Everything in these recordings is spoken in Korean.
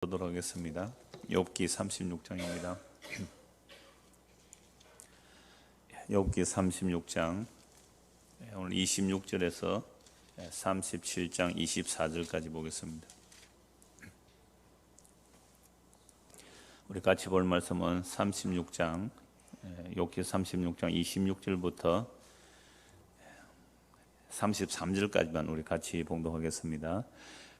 보도록 하겠습니다. 욥기 36장입니다. 욥기 36장 오늘 26절에서 37장 24절까지 보겠습니다. 우리 같이 볼 말씀은 36장 욥기 36장 26절부터 33절까지만 우리 같이 봉독하겠습니다.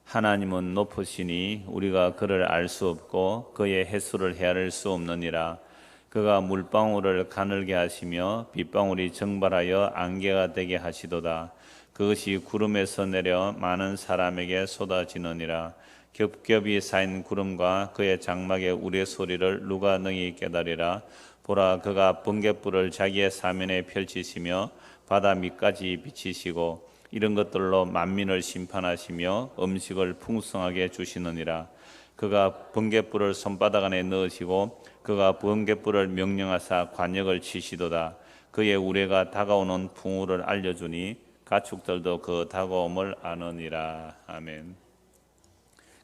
하나님은 높으시니 우리가 그를 알 수 없고 그의 횟수를 헤아릴 수 없느니라. 그가 물방울을 가늘게 하시며 빗방울이 증발하여 안개가 되게 하시도다. 그것이 구름에서 내려 많은 사람에게 쏟아지느니라. 겹겹이 쌓인 구름과 그의 장막의 우레소리를 누가 능히 깨달으리라. 보라, 그가 번갯불을 자기의 사면에 펼치시며 바다 밑까지 비치시고 이런 것들로 만민을 심판하시며 음식을 풍성하게 주시느니라. 그가 번갯불을 손바닥 안에 넣으시고 그가 번갯불을 명령하사 관역을 치시도다. 그의 우레가 다가오는 풍우를 알려주니 가축들도 그 다가옴을 아느니라. 아멘.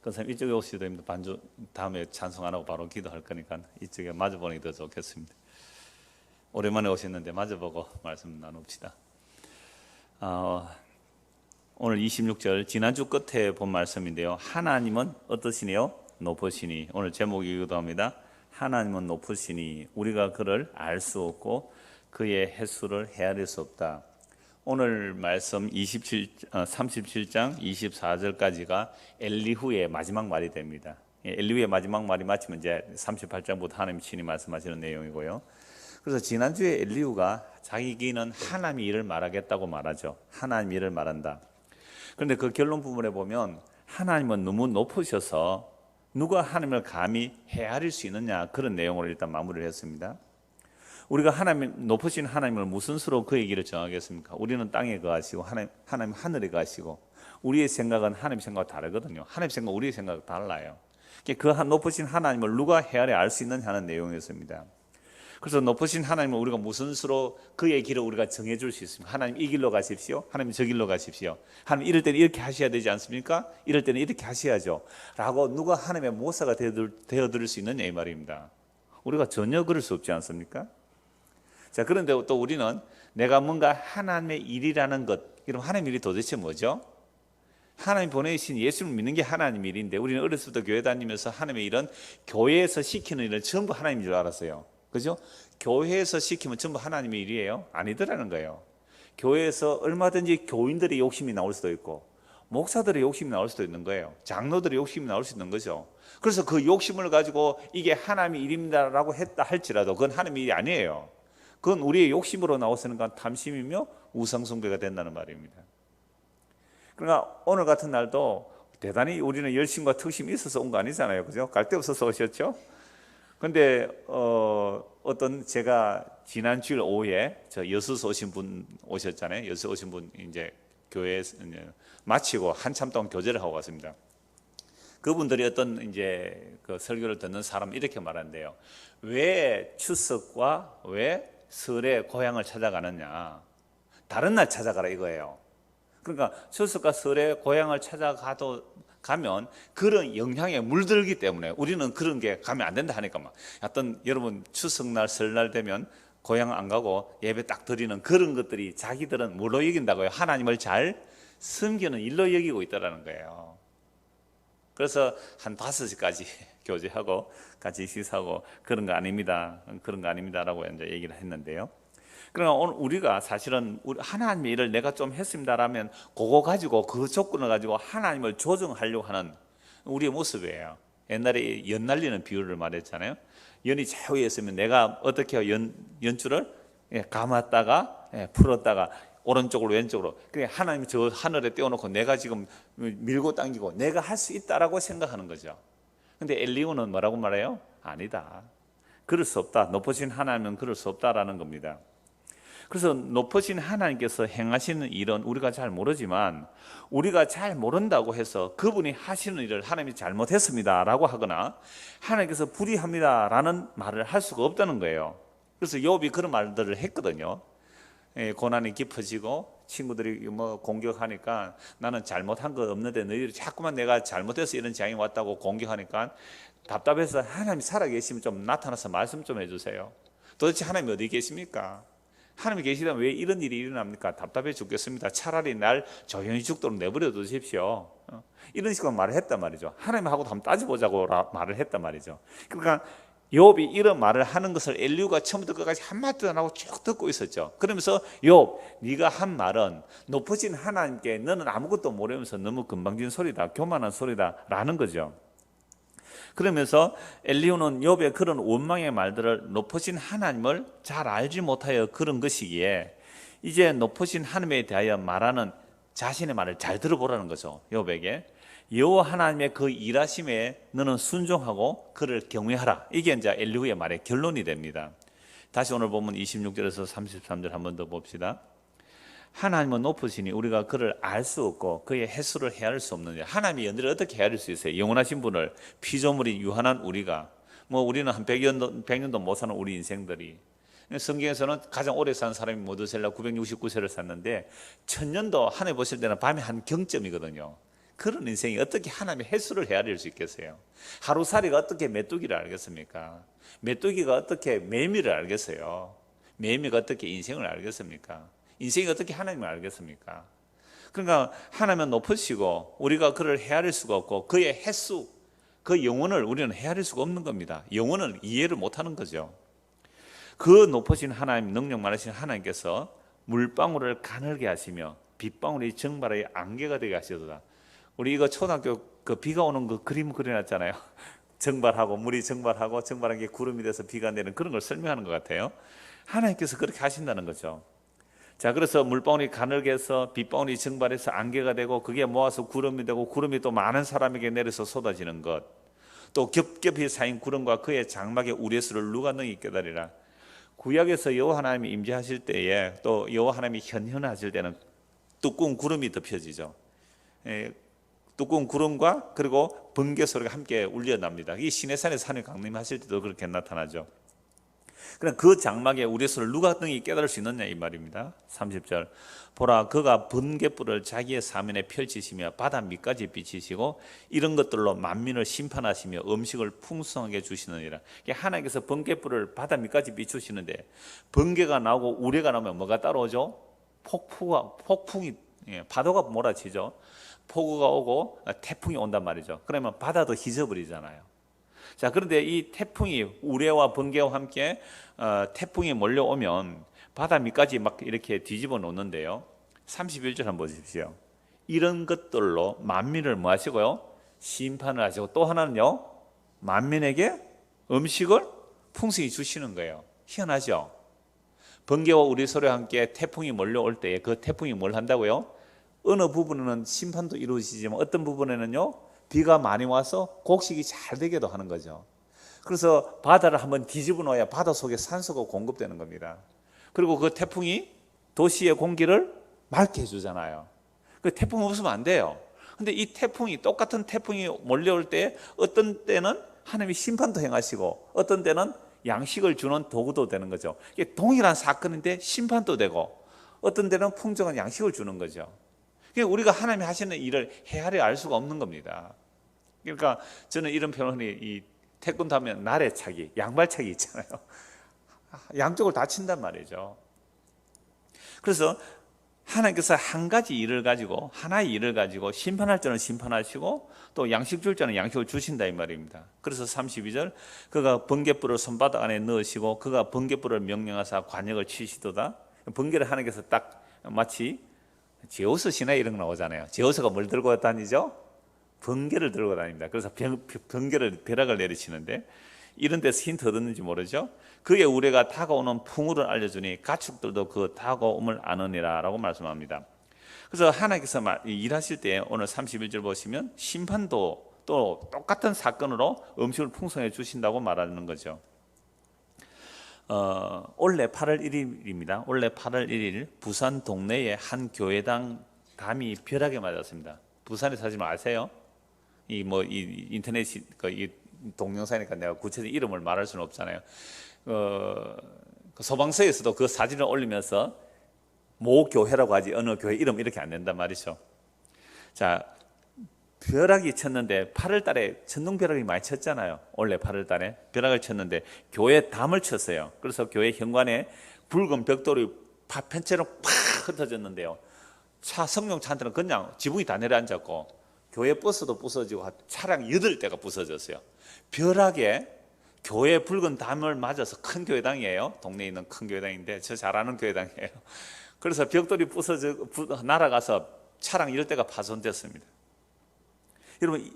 그럼 이쪽에 오시도 됩니다. 반주 다음에 찬송 안 하고 바로 기도할 거니까 이쪽에 마주보는 게 더 좋겠습니다. 오랜만에 오셨는데 마주보고 말씀 나눕시다. 오늘 26절 지난주 끝에 본 말씀인데요. 하나님은 어떠시니요? 높으시니. 오늘 제목이기도 합니다. 하나님은 높으시니 우리가 그를 알 수 없고 그의 횟수를 헤아릴 수 없다. 오늘 말씀 37장 24절까지가 엘리후의 마지막 말이 됩니다. 엘리후의 마지막 말이 마치면 이제 38장부터 하나님 친히 말씀하시는 내용이고요. 그래서 지난주에 엘리후가 자기는 하나님의 일을 말하겠다고 말하죠. 하나님 일을 말한다. 그런데 그 결론 부분에 보면 하나님은 너무 높으셔서 누가 하나님을 감히 헤아릴 수 있느냐, 그런 내용으로 일단 마무리를 했습니다. 우리가 높으신 하나님을 무슨 수로 그의 길을 정하겠습니까? 우리는 땅에 거하시고 하나님 하늘에 거하시고 우리의 생각은 하나님 생각과 다르거든요. 하나님 생각과 우리의 생각과 달라요. 그 높으신 하나님을 누가 헤아려 알 수 있느냐 하는 내용이었습니다. 그래서 높으신 하나님을 우리가 무슨 수로 그의 길을 우리가 정해줄 수 있습니까? 하나님 이 길로 가십시오. 하나님 저 길로 가십시오. 하나님 이럴 때는 이렇게 하셔야 되지 않습니까? 이럴 때는 이렇게 하셔야죠. 라고 누가 하나님의 모사가 되어드릴 수 있느냐 이 말입니다. 우리가 전혀 그럴 수 없지 않습니까? 자, 그런데 또 우리는 내가 뭔가 하나님의 일이라는 것, 그럼 하나님의 일이 도대체 뭐죠? 하나님 보내신 예수를 믿는 게 하나님 일인데 우리는 어렸을 때 교회 다니면서 하나님의 일은 교회에서 시키는 일은 전부 하나님인 줄 알았어요. 그죠? 교회에서 시키면 전부 하나님의 일이에요? 아니더라는 거예요. 교회에서 얼마든지 교인들의 욕심이 나올 수도 있고 목사들의 욕심이 나올 수도 있는 거예요. 장로들의 욕심이 나올 수 있는 거죠. 그래서 그 욕심을 가지고 이게 하나님의 일입니다라고 했다 할지라도 그건 하나님의 일이 아니에요. 그건 우리의 욕심으로 나오는 건 탐심이며 우상숭배가 된다는 말입니다. 그러니까 오늘 같은 날도 대단히 우리는 열심과 특심이 있어서 온 거 아니잖아요. 그죠? 갈 데 없어서 오셨죠? 근데 어떤 제가 지난 주일 오후에 저 여수에서 오신 분 오셨잖아요. 여수 오신 분 이제 교회 마치고 한참 동안 교제를 하고 왔습니다. 그분들이 어떤 이제 그 설교를 듣는 사람 이렇게 말한대요. 왜 추석과 왜 설에 고향을 찾아가느냐? 다른 날 찾아가라 이거예요. 그러니까 추석과 설에 고향을 가면 그런 영향에 물들기 때문에 우리는 그런 게 가면 안 된다 하니까 막 어떤 여러분 추석날 설날 되면 고향 안 가고 예배 딱 드리는 그런 것들이 자기들은 뭘로 여긴다고요? 하나님을 잘 섬기는 일로 여기고 있다라는 거예요. 그래서 한 5시까지 교제하고 같이 식사하고 그런 거 아닙니다. 그런 거 아닙니다라고 이제 얘기를 했는데요. 그러나 오늘 우리가 사실은 하나님의 일을 내가 좀 했습니다라면 그거 가지고 그 조건을 가지고 하나님을 조정하려고 하는 우리의 모습이에요. 옛날에 연 날리는 비유를 말했잖아요. 연이 저 위에 있으면 내가 어떻게 해요? 연줄을 감았다가 풀었다가 오른쪽으로 왼쪽으로. 그래 하나님이 저 하늘에 띄워놓고 내가 지금 밀고 당기고 내가 할 수 있다라고 생각하는 거죠. 근데 엘리후는 뭐라고 말해요? 아니다. 그럴 수 없다. 높으신 하나님은 그럴 수 없다라는 겁니다. 그래서 높으신 하나님께서 행하시는 일은 우리가 잘 모르지만 우리가 잘 모른다고 해서 그분이 하시는 일을 하나님이 잘못했습니다 라고 하거나 하나님께서 불의합니다 라는 말을 할 수가 없다는 거예요. 그래서 욥이 그런 말들을 했거든요. 고난이 깊어지고 친구들이 뭐 공격하니까 나는 잘못한 거 없는데 너희들이 자꾸만 내가 잘못해서 이런 재앙이 왔다고 공격하니까 답답해서 하나님이 살아계시면 좀 나타나서 말씀 좀 해주세요. 도대체 하나님이 어디 계십니까? 하나님이 계시다면 왜 이런 일이 일어납니까? 답답해 죽겠습니다. 차라리 날 조용히 죽도록 내버려 두십시오. 이런 식으로 말을 했단 말이죠. 하나님하고 한번 따져보자고 말을 했단 말이죠. 그러니까 욥이 이런 말을 하는 것을 엘리후가 처음부터 끝까지 한마디도 안 하고 쭉 듣고 있었죠. 그러면서 욥, 네가 한 말은 높으신 하나님께 너는 아무것도 모르면서 너무 건방진 소리다, 교만한 소리다 라는 거죠. 그러면서 엘리후는 욥의 그런 원망의 말들을 높으신 하나님을 잘 알지 못하여 그런 것이기에 이제 높으신 하나님에 대하여 말하는 자신의 말을 잘 들어보라는 거죠. 욥에게 여호와 하나님의 그 일하심에 너는 순종하고 그를 경외하라. 이게 이제 엘리후의 말의 결론이 됩니다. 다시 오늘 보면 26절에서 33절 한 번 더 봅시다. 하나님은 높으시니 우리가 그를 알 수 없고 그의 횟수를 헤아릴 수 없느냐. 하나님의 연대를 어떻게 헤아릴 수 있어요? 영원하신 분을 피조물이 유한한 우리가 뭐 우리는 한 100년도 못 사는 우리 인생들이 성경에서는 가장 오래 산 사람이 모두셀라 969세를 샀는데 1000년도 하늘 보실 때는 밤에 한 경점이거든요. 그런 인생이 어떻게 하나님의 횟수를 헤아릴 수 있겠어요? 하루살이가 어떻게 메뚜기를 알겠습니까? 메뚜기가 어떻게 매미를 알겠어요? 매미가 어떻게 인생을 알겠습니까? 인생이 어떻게 하나님을 알겠습니까? 그러니까 하나님은 높으시고 우리가 그를 헤아릴 수가 없고 그의 횟수, 그 영혼을 우리는 헤아릴 수가 없는 겁니다. 영혼은 이해를 못하는 거죠. 그 높으신 하나님, 능력 많으신 하나님께서 물방울을 가늘게 하시며 빗방울이 정발의 안개가 되게 하시도다. 우리 이거 초등학교 그 비가 오는 그 그림 그려놨잖아요. 정발하고 물이 정발하고 정발한 게 구름이 돼서 비가 내리는 그런 걸 설명하는 것 같아요. 하나님께서 그렇게 하신다는 거죠. 자, 그래서 물방울이 가늘게 해서 빗방울이 증발해서 안개가 되고 그게 모아서 구름이 되고 구름이 또 많은 사람에게 내려서 쏟아지는 것, 또 겹겹이 쌓인 구름과 그의 장막의 우레수를 누가 능히 깨달으리라. 구약에서 여호와 하나님이 임재하실 때에 또 여호와 하나님이 현현하실 때는 두꺼운 구름이 덮여지죠. 두꺼운 구름과 그리고 번개 소리가 함께 울려납니다. 이 시내산에서 하나님 강림하실 때도 그렇게 나타나죠. 그럼 그 장막의 우레수를 누가 능히 깨달을 수 있느냐 이 말입니다. 30절 보라 그가 번개불을 자기의 사면에 펼치시며 바다 밑까지 비치시고 이런 것들로 만민을 심판하시며 음식을 풍성하게 주시느니라. 하나님께서 번개불을 바다 밑까지 비추시는데 번개가 나오고 우레가 나오면 뭐가 따라오죠? 폭풍이 파도가 몰아치죠. 폭우가 오고 태풍이 온단 말이죠. 그러면 바다도 휘저버리잖아요. 자, 그런데 이 태풍이 우레와 번개와 함께 태풍이 몰려오면 바다 밑까지 막 이렇게 뒤집어 놓는데요. 31절 한번 보십시오. 이런 것들로 만민을 뭐 하시고요? 심판을 하시고 또 하나는요, 만민에게 음식을 풍성히 주시는 거예요. 희한하죠? 번개와 우리 소리와 함께 태풍이 몰려올 때에 그 태풍이 뭘 한다고요? 어느 부분에는 심판도 이루어지지만 어떤 부분에는요, 비가 많이 와서 곡식이 잘 되게도 하는 거죠. 그래서 바다를 한번 뒤집어 놓아야 바다 속에 산소가 공급되는 겁니다. 그리고 그 태풍이 도시의 공기를 맑게 해주잖아요. 그 태풍 없으면 안 돼요. 근데 이 태풍이, 똑같은 태풍이 몰려올 때 어떤 때는 하나님이 심판도 행하시고 어떤 때는 양식을 주는 도구도 되는 거죠. 이게 동일한 사건인데 심판도 되고 어떤 때는 풍성한 양식을 주는 거죠. 우리가 하나님이 하시는 일을 헤아려 알 수가 없는 겁니다. 그러니까 저는 이런 표현이 이 태권도 하면 나래차기, 양발차기 있잖아요. 양쪽을 다 친단 말이죠. 그래서 하나님께서 한 가지 일을 가지고 하나의 일을 가지고 심판할 때는 심판하시고 또 양식 줄 때는 양식을 주신다 이 말입니다. 그래서 32절 그가 번갯불을 손바닥 안에 넣으시고 그가 번갯불을 명령하사 관역을 치시도다. 번개를 하나님께서 딱 마치 제우스 신화에 이런 거 나오잖아요. 제우스가 뭘 들고 다니죠? 번개를 들고 다닙니다. 그래서 벼락을 내리치는데 이런 데서 힌트 얻었는지 모르죠. 그의 우레가 다가오는 풍우를 알려주니 가축들도 그 다가옴을 아느니라 라고 말씀합니다. 그래서 하나님께서 일하실 때 오늘 31절 보시면 심판도 또 똑같은 사건으로 음식을 풍성해 주신다고 말하는 거죠. 올해 8월 1일입니다. 올해 8월 1일 부산 동네의 한 교회당 담이 벼락에 맞았습니다. 부산에 사시면 아세요? 이 인터넷 이 동영상이니까 내가 구체적인 이름을 말할 수는 없잖아요. 그 소방서에서도 그 사진을 올리면서 모 교회라고 하지 어느 교회 이름 이렇게 안 된단 말이죠. 자, 벼락이 쳤는데 8월 달에 천둥벼락이 많이 쳤잖아요. 원래 8월 달에 벼락을 쳤는데 교회 담을 쳤어요. 그래서 교회 현관에 붉은 벽돌이 파편처럼 팍 흩어졌는데요. 성령차한테는 그냥 지붕이 다 내려앉았고 교회 버스도 부서지고 차량 8대가 부서졌어요. 벼락에 교회 붉은 담을 맞아서 큰 교회당이에요. 동네에 있는 큰 교회당인데 저 잘 아는 교회당이에요. 그래서 벽돌이 부서져 날아가서 차량 10대가 파손됐습니다. 여러분,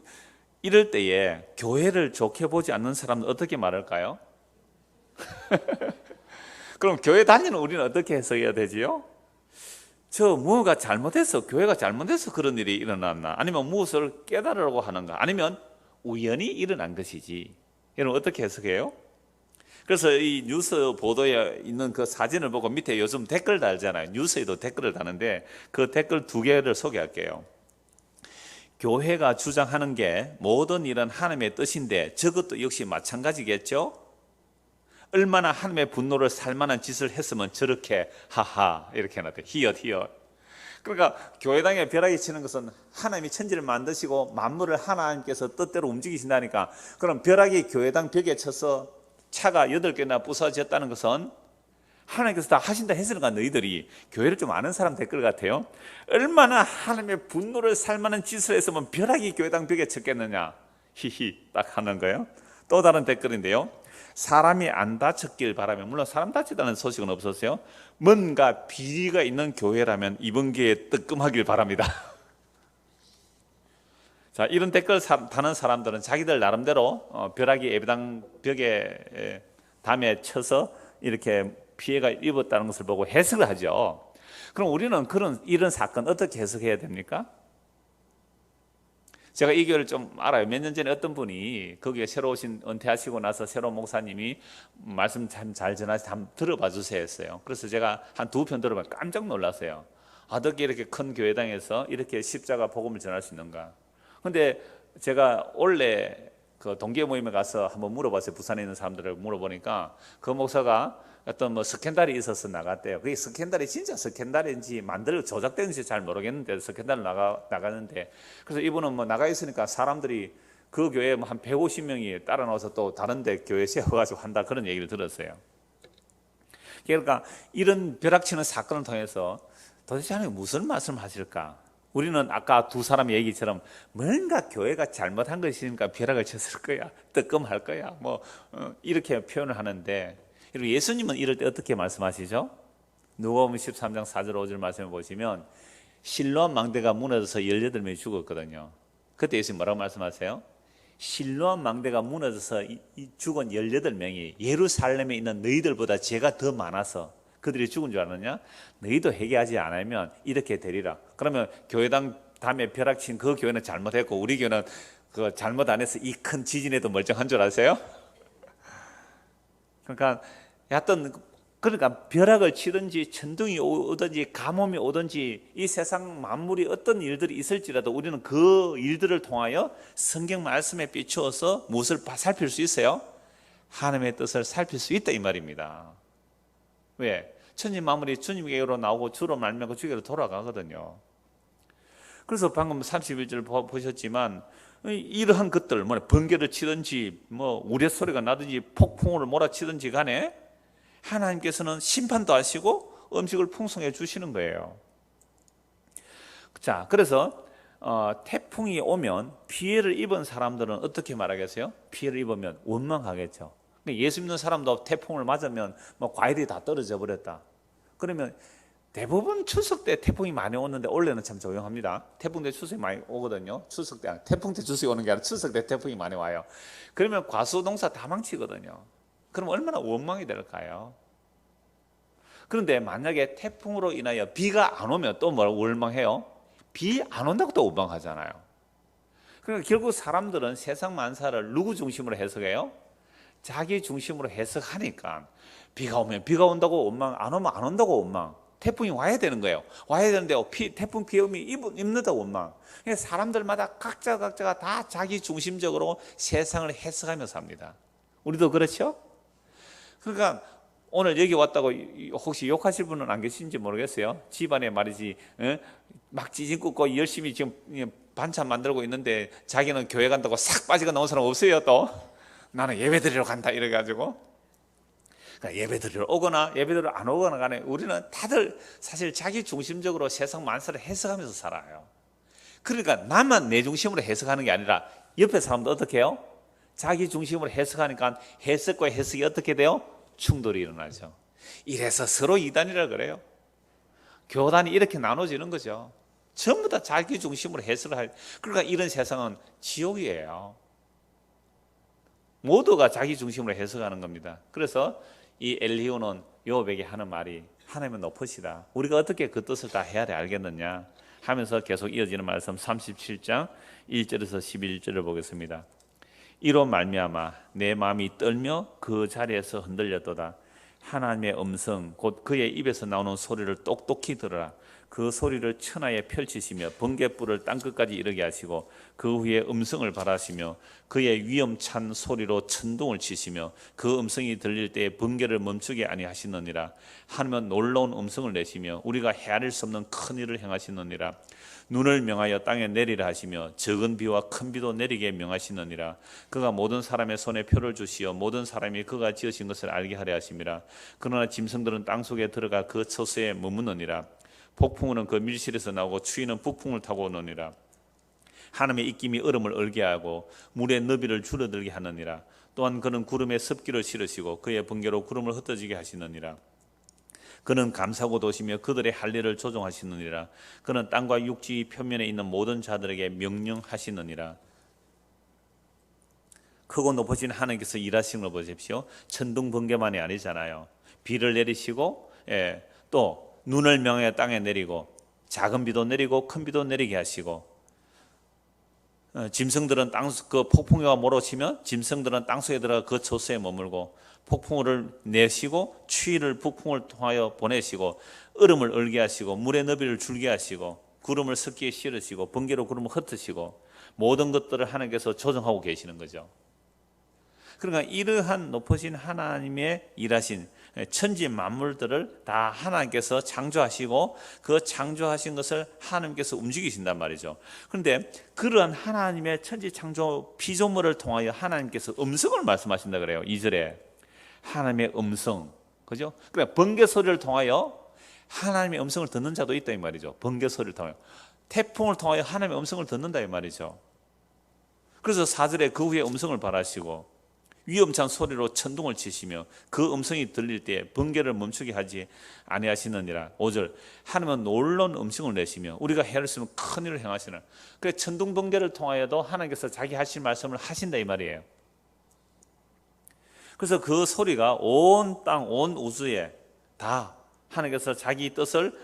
이럴 때에 교회를 좋게 보지 않는 사람은 어떻게 말할까요? 그럼 교회 다니는 우리는 어떻게 해석해야 되지요? 저 무엇가 잘못해서, 교회가 잘못해서 그런 일이 일어났나? 아니면 무엇을 깨달으려고 하는가? 아니면 우연히 일어난 것이지. 여러분 어떻게 해석해요? 그래서 이 뉴스 보도에 있는 그 사진을 보고 밑에 요즘 댓글 달잖아요. 뉴스에도 댓글을 다는데 그 댓글 2개를 소개할게요. 교회가 주장하는 게 모든 일은 하나님의 뜻인데 저것도 역시 마찬가지겠죠? 얼마나 하나님의 분노를 살 만한 짓을 했으면 저렇게 하하 이렇게 해놨대. 히읗. 그러니까 교회당에 벼락이 치는 것은 하나님이 천지를 만드시고 만물을 하나님께서 뜻대로 움직이신다니까. 그럼 벼락이 교회당 벽에 쳐서 차가 8개나 부서졌다는 것은 하나님께서 다 하신다 했으니까 너희들이 교회를 좀 아는 사람 댓글 같아요. 얼마나 하나님의 분노를 살 만한 짓을 했으면 벼락이 교회당 벽에 쳤겠느냐. 히히 딱 하는 거예요. 또 다른 댓글인데요. 사람이 안 다쳤길 바라며, 물론 사람 다치다는 소식은 없었어요. 뭔가 비리가 있는 교회라면 이번 기회에 뜨끔하길 바랍니다. 자, 이런 댓글 다는 사람들은 자기들 나름대로 벼락이 예배당 벽에 담에 쳐서 이렇게 피해가 입었다는 것을 보고 해석을 하죠. 그럼 우리는 이런 사건 어떻게 해석해야 됩니까? 제가 이 교회를 좀 알아요. 몇 년 전에 어떤 분이 거기에 새로 오신, 은퇴하시고 나서 새로운 목사님이 말씀 참 잘 전하시 한번 들어봐 주세요 했어요. 그래서 제가 한 2편 들어봐 깜짝 놀랐어요. 어떻게 이렇게 큰 교회당에서 이렇게 십자가 복음을 전할 수 있는가. 근데 제가 원래 그 동계 모임에 가서 한번 물어봤어요. 부산에 있는 사람들을 물어보니까 그 목사가 어떤 뭐 스캔들이 있어서 나갔대요. 그게 스캔들이 진짜 스캔들인지 만들어 조작된지 잘 모르겠는데 스캔들 나가는데, 그래서 이분은 뭐 나가 있으니까 사람들이 그 교회에 한 150명이 따라 나와서 또 다른데 교회 세워가지고 한다 그런 얘기를 들었어요. 그러니까 이런 벼락치는 사건을 통해서 도대체 하나님 무슨 말씀을 하실까? 우리는 아까 2사람의 얘기처럼 뭔가 교회가 잘못한 것이니까 벼락을 쳤을 거야, 뜨끔할 거야, 뭐 이렇게 표현을 하는데, 그리고 예수님은 이럴 때 어떻게 말씀하시죠? 누가복음 13장 4절 5절 말씀을 보시면 실로암 망대가 무너져서 18명이 죽었거든요. 그때 예수님 뭐라고 말씀하세요? 실로암 망대가 무너져서 죽은 18명이 예루살렘에 있는 너희들보다 죄가 더 많아서 그들이 죽은 줄 아느냐? 너희도 회개하지 않으면 이렇게 되리라. 그러면 교회당 담에 벼락친 그 교회는 잘못했고 우리 교회는 그 잘못 안 해서 이 큰 지진에도 멀쩡한 줄 아세요? 그러니까 벼락을 치든지 천둥이 오든지 가뭄이 오든지 이 세상 만물이 어떤 일들이 있을지라도 우리는 그 일들을 통하여 성경 말씀에 비추어서 무엇을 살필 수 있어요? 하나님의 뜻을 살필 수 있다 이 말입니다. 왜? 천지 만물이 주님께로 나오고 주로 말미암아 주께로 돌아가거든요. 그래서 방금 31절 보셨지만 이러한 것들, 번개를 치든지 우레소리가 나든지 폭풍우를 몰아치든지 간에 하나님께서는 심판도 하시고 음식을 풍성해 주시는 거예요. 자, 그래서 태풍이 오면 피해를 입은 사람들은 어떻게 말하겠어요? 피해를 입으면 원망하겠죠. 예수 믿는 사람도 태풍을 맞으면 과일이 다 떨어져 버렸다. 그러면 대부분 추석 때 태풍이 많이 오는데 원래는 참 조용합니다. 태풍 때 추석이 많이 오거든요. 추석 때 태풍 때 추석이 오는 게 아니라 추석 때 태풍이 많이 와요. 그러면 과수농사 다 망치거든요. 그럼 얼마나 원망이 될까요? 그런데 만약에 태풍으로 인하여 비가 안 오면 또 뭐라고 원망해요? 비 안 온다고 또 원망하잖아요. 그러니까 결국 사람들은 세상 만사를 누구 중심으로 해석해요? 자기 중심으로 해석하니까 비가 오면 비가 온다고 원망, 안 오면 안 온다고 원망. 태풍이 와야 되는 거예요. 와야 되는데 태풍 비 오면 입는다고 원망. 그러니까 사람들마다 각자가 다 자기 중심적으로 세상을 해석하며 삽니다. 우리도 그렇죠? 그러니까 오늘 여기 왔다고 혹시 욕하실 분은 안 계신지 모르겠어요. 집안에 말이지 막 지진 꽂고 열심히 지금 반찬 만들고 있는데 자기는 교회 간다고 싹 빠지고 나온 사람 없어요. 또 나는 예배 드리러 간다 이래가지고, 그러니까 예배 드리러 오거나 예배 드리러 안 오거나 간에 우리는 다들 사실 자기 중심적으로 세상 만사를 해석하면서 살아요. 그러니까 나만 내 중심으로 해석하는 게 아니라 옆에 사람도 어떻게 해요? 자기 중심으로 해석하니까 해석과 해석이 어떻게 돼요? 충돌이 일어나죠. 이래서 서로 이단이라 그래요. 교단이 이렇게 나눠지는 거죠. 전부 다 자기 중심으로 해석을 할. 그러니까 이런 세상은 지옥이에요. 모두가 자기 중심으로 해석하는 겁니다. 그래서 이 엘리후는 요업에게 하는 말이 하나님은 높으시다. 우리가 어떻게 그 뜻을 다 헤아려 알겠느냐 하면서 계속 이어지는 말씀 37장 1절에서 11절을 보겠습니다. 이로 말미암아 내 마음이 떨며 그 자리에서 흔들렸도다. 하나님의 음성 곧 그의 입에서 나오는 소리를 똑똑히 들으라. 그 소리를 천하에 펼치시며 번갯불을 땅끝까지 이르게 하시고 그 후에 음성을 발하시며 그의 위엄찬 소리로 천둥을 치시며 그 음성이 들릴 때에 번개를 멈추게 아니하시느니라. 하나님은 놀라운 음성을 내시며 우리가 헤아릴 수 없는 큰 일을 행하시느니라. 눈을 명하여 땅에 내리라 하시며 적은 비와 큰 비도 내리게 명하시느니라. 그가 모든 사람의 손에 표를 주시어 모든 사람이 그가 지으신 것을 알게 하려 하심이라. 그러나 짐승들은 땅속에 들어가 그 처소에 머무느니라. 폭풍우는 그 밀실에서 나오고 추위는 북풍을 타고 오느니라. 하나님의 입김이 얼음을 얼게 하고 물의 너비를 줄어들게 하느니라. 또한 그는 구름에 습기를 실으시고 그의 번개로 구름을 흩어지게 하시느니라. 그는 감사고 도시며 그들의 할 일을 조종하시느니라. 그는 땅과 육지 표면에 있는 모든 자들에게 명령하시느니라. 크고 높으신 하나님께서 일하시는 걸 보십시오. 천둥 번개만이 아니잖아요. 비를 내리시고 또 눈을 명하여 땅에 내리고 작은 비도 내리고 큰 비도 내리게 하시고, 짐승들은 그 폭풍우가 몰아치면 짐승들은 땅속에 들어가 그 처소에 머물고 폭풍우를 내시고 추위를 북풍을 통하여 보내시고 얼음을 얼게 하시고 물의 너비를 줄게 하시고 구름을 습기에 실으시고 번개로 구름을 흩으시고 모든 것들을 하나님께서 조정하고 계시는 거죠. 그러니까 이러한 높으신 하나님의 일하신 천지 만물들을 다 하나님께서 창조하시고 그 창조하신 것을 하나님께서 움직이신단 말이죠. 그런데 그러한 하나님의 천지 창조 피조물을 통하여 하나님께서 음성을 말씀하신다 그래요. 2절에 하나님의 음성, 그죠? 그러니까 번개 소리를 통하여 하나님의 음성을 듣는 자도 있다 이 말이죠. 번개 소리를 통하여 태풍을 통하여 하나님의 음성을 듣는다 이 말이죠. 그래서 4절에 그 후에 음성을 발하시고 위엄찬 소리로 천둥을 치시며 그 음성이 들릴 때 번개를 멈추게 하지 아니하시느니라. 5절 하나님은 놀라운 음성을 내시며 우리가 헤아릴 수 없는 큰 일을 행하시느니라. 그래서 천둥 번개를 통하여도 하나님께서 자기 하실 말씀을 하신다 이 말이에요. 그래서 그 소리가 온 땅, 온 우주에 다 하나님께서 자기 뜻을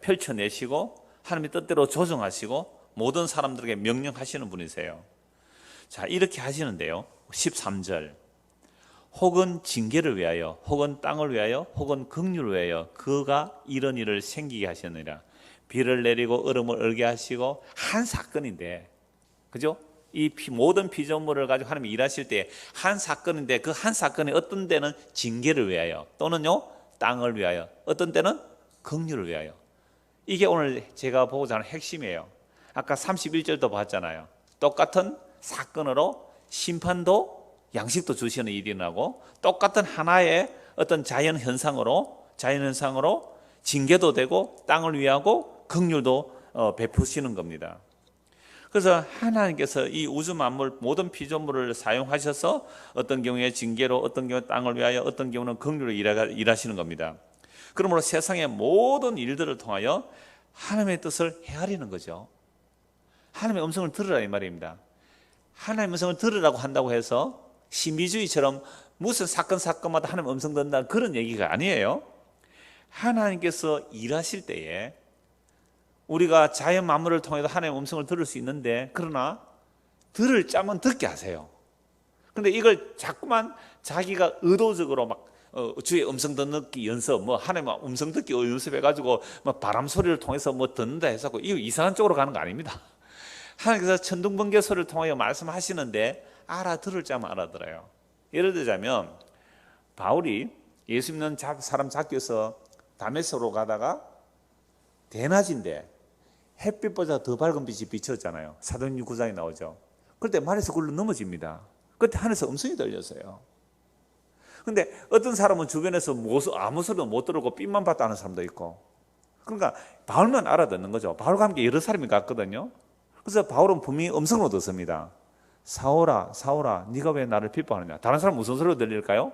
펼쳐내시고 하나님의 뜻대로 조정하시고 모든 사람들에게 명령하시는 분이세요. 자, 이렇게 하시는데요. 13절 혹은 징계를 위하여 혹은 땅을 위하여 혹은 긍휼을 위하여 그가 이런 일을 생기게 하셨느니라. 비를 내리고 얼음을 얼게 하시고 한 사건인데, 그죠? 이 모든 피조물을 가지고 하나님이 일하실 때 한 사건인데 그 한 사건이 어떤 때는 징계를 위하여 또는요 땅을 위하여 어떤 때는 긍휼을 위하여. 이게 오늘 제가 보고자 하는 핵심이에요. 아까 31절도 봤잖아요. 똑같은 사건으로 심판도 양식도 주시는 일이 나고 똑같은 하나의 어떤 자연 현상으로 징계도 되고 땅을 위하고 긍휼도 베푸시는 겁니다. 그래서 하나님께서 이 우주 만물 모든 피조물을 사용하셔서 어떤 경우에 징계로 어떤 경우에 땅을 위하여 어떤 경우는 긍휼로 일하시는 겁니다. 그러므로 세상의 모든 일들을 통하여 하나님의 뜻을 헤아리는 거죠. 하나님의 음성을 들으라 이 말입니다. 하나님의 음성을 들으라고 한다고 해서 신비주의처럼 무슨 사건마다 하나님의 음성 듣는다 그런 얘기가 아니에요. 하나님께서 일하실 때에 우리가 자연 만물을 통해서 하나님의 음성을 들을 수 있는데 그러나 들을 자면 듣게 하세요. 그런데 이걸 자꾸만 자기가 의도적으로 막 주의 음성 듣기 연습, 하나님의 음성 듣기 연습해가지고 바람 소리를 통해서 듣는다 해서 이거 이상한 쪽으로 가는 거 아닙니다. 하나님께서 천둥 번개 소리를 통하여 말씀하시는데 알아들을 자면 알아들어요. 예를 들자면 바울이 예수 믿는 사람 잡혀서 다메섹으로 가다가 대낮인데 햇빛보다 더 밝은 빛이 비쳤잖아요. 사도행전 9장에 나오죠. 그때 말에서 굴러 넘어집니다. 그때 하늘에서 음성이 들렸어요. 근데 어떤 사람은 주변에서 아무 소리도 못 들었고 빛만 봤다 하는 사람도 있고, 그러니까 바울만 알아듣는 거죠. 바울과 함께 여러 사람이 갔거든요. 그래서 바울은 분명히 음성으로 듣습니다. 사울아 사울아 네가 왜 나를 핍박하느냐. 다른 사람 무슨 소리로 들릴까요?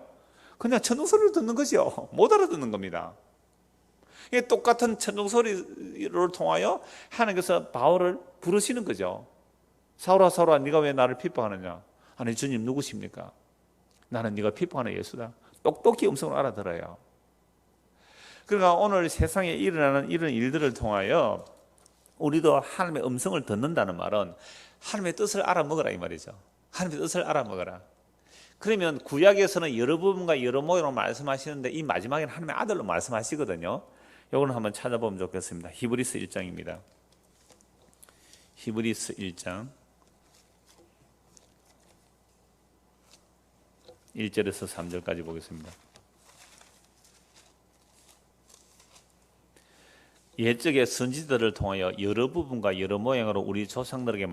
그냥 천둥 소리를 듣는 거죠. 못 알아듣는 겁니다. 이게 똑같은 천둥 소리를 통하여 하나님께서 바울을 부르시는 거죠. 사울아 사울아 네가 왜 나를 핍박하느냐. 아니 주님 누구십니까? 나는 네가 핍박하는 예수다. 똑똑히 음성을 알아들어요. 그러니까 오늘 세상에 일어나는 이런 일들을 통하여 우리도 하나님의 음성을 듣는다는 말은 하나님의 뜻을 알아먹으라 이 말이죠. 하나님의 뜻을 알아먹으라. 그러면 구약에서는 여러 부분과 여러 모양으로 말씀하시는데 이 마지막에는 하나님의 아들로 말씀하시거든요. 이거는 한번 찾아보면 좋겠습니다. 히브리서 1장입니다. 히브리서 1장 1절에서 3절까지 보겠습니다. 옛적의 선지자들을 통하여 여러 부분과 여러 모양으로 우리 조상들에게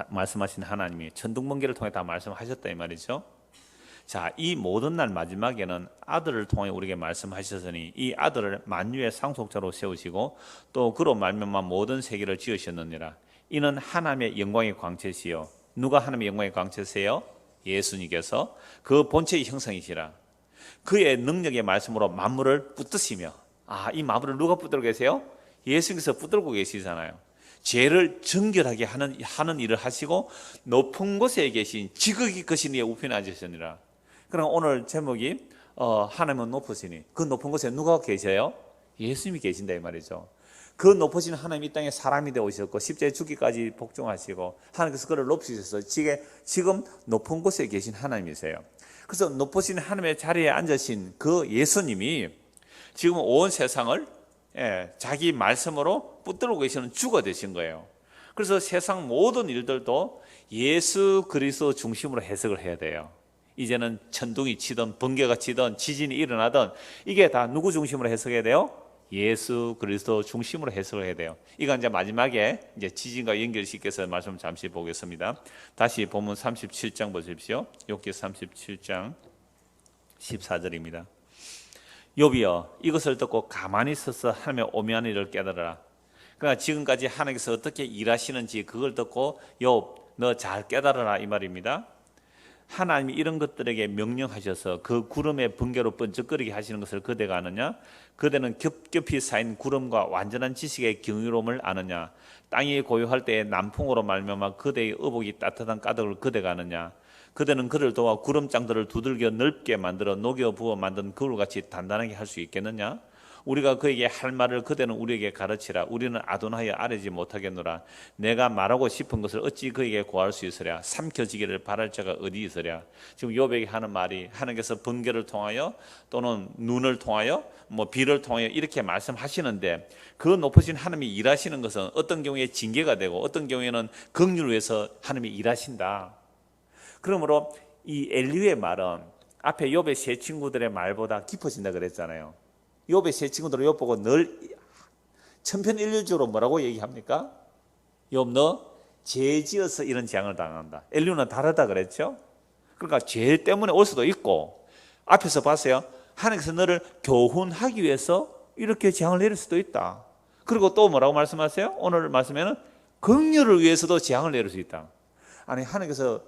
말씀하신 하나님이 천둥번개를 통해 다 말씀하셨다 이 말이죠. 자, 이 모든 날 마지막에는 아들을 통해 우리에게 말씀하셨으니 이 아들을 만유의 상속자로 세우시고 또 그로 말미암아 모든 세계를 지으셨느니라. 이는 하나님의 영광의 광채시요. 누가 하나님의 영광의 광채세요? 예수님께서 그 본체의 형상이시라. 그의 능력의 말씀으로 만물을 붙드시며, 이 만물을 누가 붙들고 계세요? 예수님께서 붙들고 계시잖아요. 죄를 정결하게 하는 일을 하시고 높은 곳에 계신 지극히 크신 이의 우편에 앉으시니라. 그럼 오늘 제목이 하나님은 높으시니, 그 높은 곳에 누가 계셔요? 예수님이 계신다 이 말이죠. 그 높으신 하나님 이 땅에 사람이 되어 오셨고 십자가에 죽기까지 복종하시고 하나님께서 그를 높이셔서 지금 높은 곳에 계신 하나님이세요. 그래서 높으신 하나님의 자리에 앉으신 그 예수님이 지금 온 세상을 자기 말씀으로 붙들고 계시는 주가 되신 거예요. 그래서 세상 모든 일들도 예수 그리스도 중심으로 해석을 해야 돼요. 이제는 천둥이 치든 번개가 치든 지진이 일어나든 이게 다 누구 중심으로 해석해야 돼요? 예수 그리스도 중심으로 해석을 해야 돼요. 이건 이제 마지막에 이제 지진과 연결시켜서 말씀 잠시 보겠습니다. 다시 본문 37장 보십시오. 욥기 37장 14절입니다. 욥이여 이것을 듣고 가만히 서서 하나님의 오묘한 일을 깨달으라. 그러니까 지금까지 하나님께서 어떻게 일하시는지 그걸 듣고 욥 너 잘 깨달으라 이 말입니다. 하나님이 이런 것들에게 명령하셔서 그 구름의 번개로 번쩍거리게 하시는 것을 그대가 아느냐? 그대는 겹겹이 쌓인 구름과 완전한 지식의 경이로움을 아느냐? 땅이 고요할 때에 남풍으로 말미암아 그대의 의복이 따뜻한 까닭을 그대가 아느냐? 그대는 그를 도와 구름장들을 두들겨 넓게 만들어 녹여 부어 만든 그울같이 단단하게 할 수 있겠느냐? 우리가 그에게 할 말을 그대는 우리에게 가르치라. 우리는 아둔하여 아뢰지 못하겠노라. 내가 말하고 싶은 것을 어찌 그에게 고할 수 있으랴? 삼켜지기를 바랄 자가 어디 있으랴? 지금 욥에게 하는 말이 하나님께서 번개를 통하여 또는 눈을 통하여 비를 통하여 이렇게 말씀하시는데 그 높으신 하나님이 일하시는 것은 어떤 경우에 징계가 되고 어떤 경우에는 긍휼을 위해서 하나님이 일하신다. 그러므로 이 엘리후의 말은 앞에 욥의 세 친구들의 말보다 깊어진다 그랬잖아요. 욥의 세 친구들은 욥 보고 늘 천편일률적으로 뭐라고 얘기합니까? 욥 너 죄 지어서 이런 재앙을 당한다. 엘리후는 다르다 그랬죠. 그러니까 죄 때문에 올 수도 있고 앞에서 봤어요. 하나님께서 너를 교훈하기 위해서 이렇게 재앙을 내릴 수도 있다. 그리고 또 뭐라고 말씀하세요? 오늘 말씀에는 긍휼을 위해서도 재앙을 내릴 수 있다. 아니 하나님께서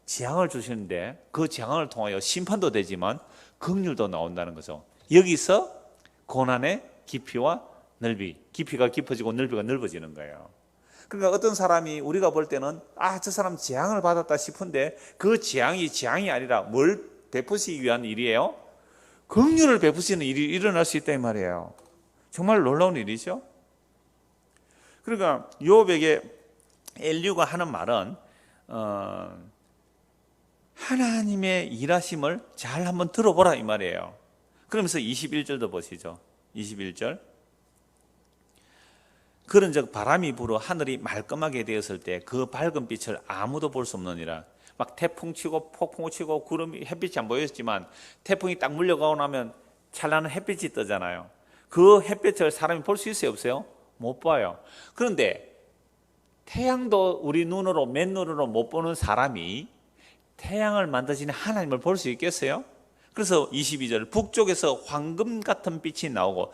재앙을 주시는데 그 재앙을 통하여 심판도 되지만 긍휼도 나온다는 거죠. 여기서 고난의 깊이와 넓이, 깊이가 깊어지고 넓이가 넓어지는 거예요. 그러니까 어떤 사람이 우리가 볼 때는 저 사람 재앙을 받았다 싶은데 그 재앙이 아니라 뭘 베푸시기 위한 일이에요? 긍휼을 베푸시는 일이 일어날 수 있다 이 말이에요. 정말 놀라운 일이죠. 그러니까 욥에게 엘리후가 하는 말은 하나님의 일하심을 잘 한번 들어보라 이 말이에요. 그러면서 21절도 보시죠. 21절. 그런즉 바람이 불어 하늘이 말끔하게 되었을 때 그 밝은 빛을 아무도 볼 수 없느니라. 막 태풍 치고 폭풍 치고 구름이 햇빛이 안 보였지만 태풍이 딱 물려가고 나면 찬란한 햇빛이 뜨잖아요. 그 햇빛을 사람이 볼 수 있어요, 없어요? 못 봐요. 그런데 태양도 우리 눈으로 맨눈으로 못 보는 사람이 태양을 만드신 하나님을 볼 수 있겠어요? 그래서 22절 북쪽에서 황금 같은 빛이 나오고,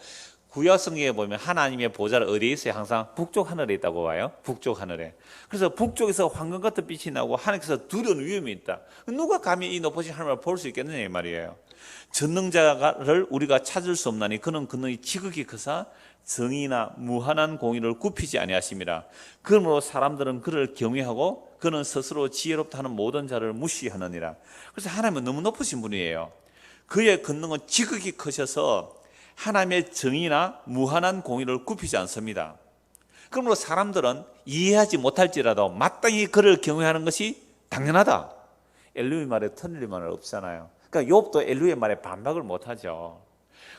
구약성경에 보면 하나님의 보좌를 어디에 있어요? 항상 북쪽 하늘에 있다고 봐요. 북쪽 하늘에. 그래서 북쪽에서 황금 같은 빛이 나오고 하나님께서 두려운 위험이 있다. 누가 감히 이 높으신 하나님을 볼 수 있겠느냐 이 말이에요. 전능자를 우리가 찾을 수 없나니 그는 근능이 지극히 크사 정의나 무한한 공의를 굽히지 아니하심이라. 그러므로 사람들은 그를 경외하고 그는 스스로 지혜롭다 하는 모든 자를 무시하느니라. 그래서 하나님은 너무 높으신 분이에요. 그의 근능은 지극히 크셔서 하나님의 정의나 무한한 공의를 굽히지 않습니다. 그러므로 사람들은 이해하지 못할지라도 마땅히 그를 경외하는 것이 당연하다. 엘리의 말에 틀릴 말 없잖아요. 그러니까 욥도 엘리의 말에 반박을 못하죠.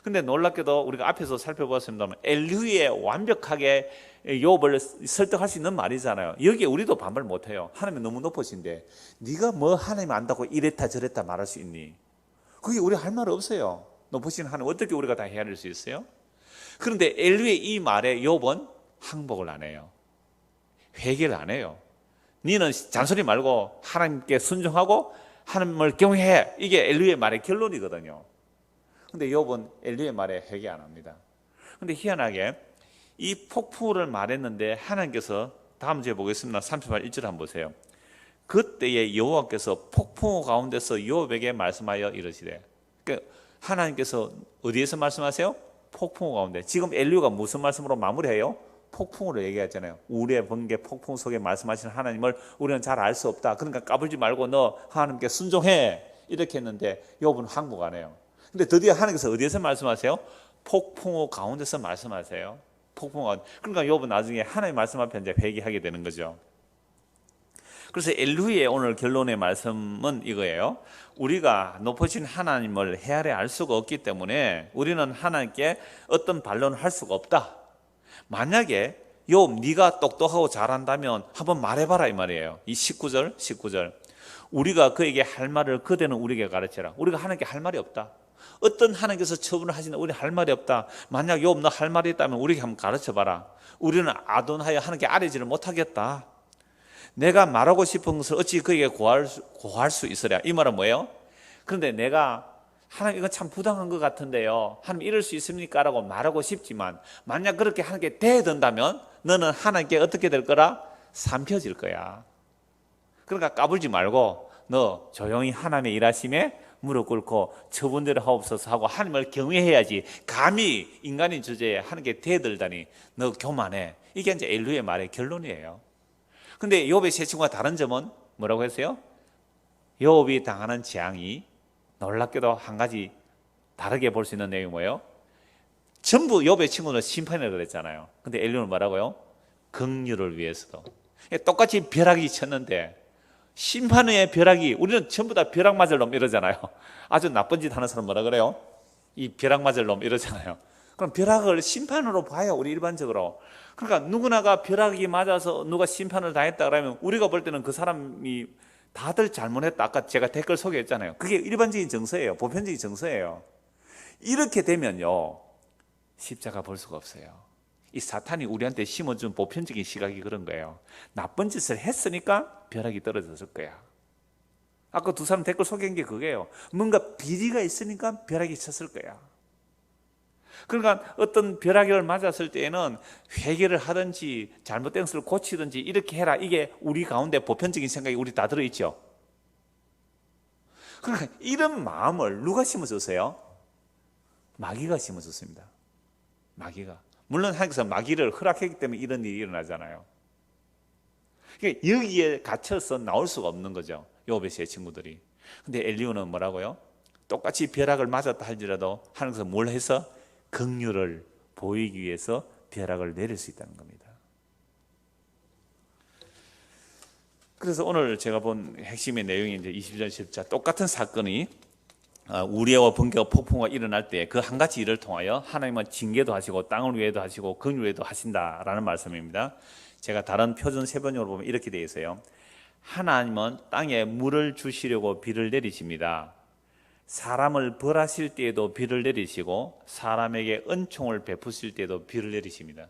근데 놀랍게도 우리가 앞에서 살펴보았습니다만 엘리의 완벽하게 욥을 설득할 수 있는 말이잖아요. 여기에 우리도 반발 못해요. 하나님이 너무 높으신데 네가 뭐 하나님 안다고 이랬다 저랬다 말할 수 있니? 그게 우리 할 말 없어요. 높으신 하나님 어떻게 우리가 다 헤아릴 수 있어요? 그런데 엘리의 이 말에 욥은 항복을 안 해요. 회개를 안 해요. 너는 잔소리 말고 하나님께 순종하고 하나님을 경외해. 이게 엘리의 말의 결론이거든요. 근데 욥은 엘리의 말에 회개 안 합니다. 근데 희한하게 이 폭풍우를 말했는데 하나님께서 다음 주에 보겠습니다. 38 1절 한번 보세요. 그때에 여호와께서 폭풍우 가운데서 욥에게 말씀하여 이르시되, 그러니까 하나님께서 어디에서 말씀하세요? 폭풍우 가운데. 지금 엘리야가 무슨 말씀으로 마무리해요? 폭풍우를 얘기하잖아요. 우리의 번개 폭풍 속에 말씀하시는 하나님을 우리는 잘 알 수 없다. 그러니까 까불지 말고 너 하나님께 순종해. 이렇게 했는데 욥은 항복 안 해요. 근데 드디어 하나님께서 어디에서 말씀하세요? 폭풍우 가운데서 말씀하세요. 폭풍우 가운데. 그러니까 욥은 나중에 하나님 말씀 앞에 이제 회개하게 되는 거죠. 그래서 엘리야의 오늘 결론의 말씀은 이거예요. 우리가 높으신 하나님을 헤아려 알 수가 없기 때문에 우리는 하나님께 어떤 반론을 할 수가 없다. 만약에 욥 네가 똑똑하고 잘한다면 한번 말해봐라 이 말이에요. 이 19절 우리가 그에게 할 말을 그대는 우리에게 가르쳐라. 우리가 하나님께 할 말이 없다. 어떤 하나님께서 처분을 하시는 우리 할 말이 없다. 만약 욥 너 할 말이 있다면 우리에게 한번 가르쳐봐라. 우리는 아돈하여 하나님께 아뢰지를 못하겠다. 내가 말하고 싶은 것을 어찌 그에게 고할 수 있으랴. 이 말은 뭐예요? 그런데 내가 하나님 이건 참 부당한 것 같은데요, 하나님 이럴 수 있습니까? 라고 말하고 싶지만 만약 그렇게 하나님께 대든다면 너는 하나님께 어떻게 될 거라? 삼켜질 거야. 그러니까 까불지 말고 너 조용히 하나님의 일하심에 무릎 꿇고 처분대로 하옵소서 하고 하나님을 경외해야지. 감히 인간의 주제에 하나님께 대들다니 너 교만해. 이게 이제 엘리야의 말의 결론이에요. 근데 욥의 세 친구가 다른 점은 뭐라고 했어요? 욥이 당하는 재앙이 놀랍게도 한 가지 다르게 볼 수 있는 내용이 뭐예요? 전부 욥의 친구는 심판이라고 그랬잖아요. 근데 엘리야는 뭐라고요? 긍휼을 위해서도. 똑같이 벼락이 쳤는데 심판의 벼락이, 우리는 전부 다 벼락 맞을 놈 이러잖아요. 아주 나쁜 짓 하는 사람 뭐라 그래요? 이 벼락 맞을 놈 이러잖아요. 그럼 벼락을 심판으로 봐요, 우리 일반적으로. 그러니까 누구나가 벼락이 맞아서 누가 심판을 당했다 그러면 우리가 볼 때는 그 사람이 다들 잘못했다. 아까 제가 댓글 소개했잖아요. 그게 일반적인 정서예요. 보편적인 정서예요. 이렇게 되면요, 십자가 볼 수가 없어요. 이 사탄이 우리한테 심어준 보편적인 시각이 그런 거예요. 나쁜 짓을 했으니까 벼락이 떨어졌을 거야. 아까 두 사람 댓글 소개한 게 그거예요. 뭔가 비리가 있으니까 벼락이 쳤을 거야. 그러니까 어떤 벼락을 맞았을 때에는 회개를 하든지 잘못된 것을 고치든지 이렇게 해라. 이게 우리 가운데 보편적인 생각이 우리 다 들어있죠. 그러니까 이런 마음을 누가 심어줬어요? 마귀가 심어줬습니다. 마귀가. 물론 하나님께서 마귀를 허락했기 때문에 이런 일이 일어나잖아요. 그러니까 여기에 갇혀서 나올 수가 없는 거죠, 욥의 세 친구들이. 근데 엘리야는 뭐라고요? 똑같이 벼락을 맞았다 할지라도 하나님께서 뭘 해서? 긍휼을 보이기 위해서 벼락을 내릴 수 있다는 겁니다. 그래서 오늘 제가 본 핵심의 내용이 이제 20절 10절 똑같은 사건이 우리와 번개와 폭풍과 일어날 때 그 한 가지 일을 통하여 하나님은 징계도 하시고 땅을 위에도 하시고 긍휼 위에도 하신다라는 말씀입니다. 제가 다른 표준 세번역으로 보면 이렇게 되어 있어요. 하나님은 땅에 물을 주시려고 비를 내리십니다. 사람을 벌하실 때에도 비를 내리시고 사람에게 은총을 베푸실 때에도 비를 내리십니다.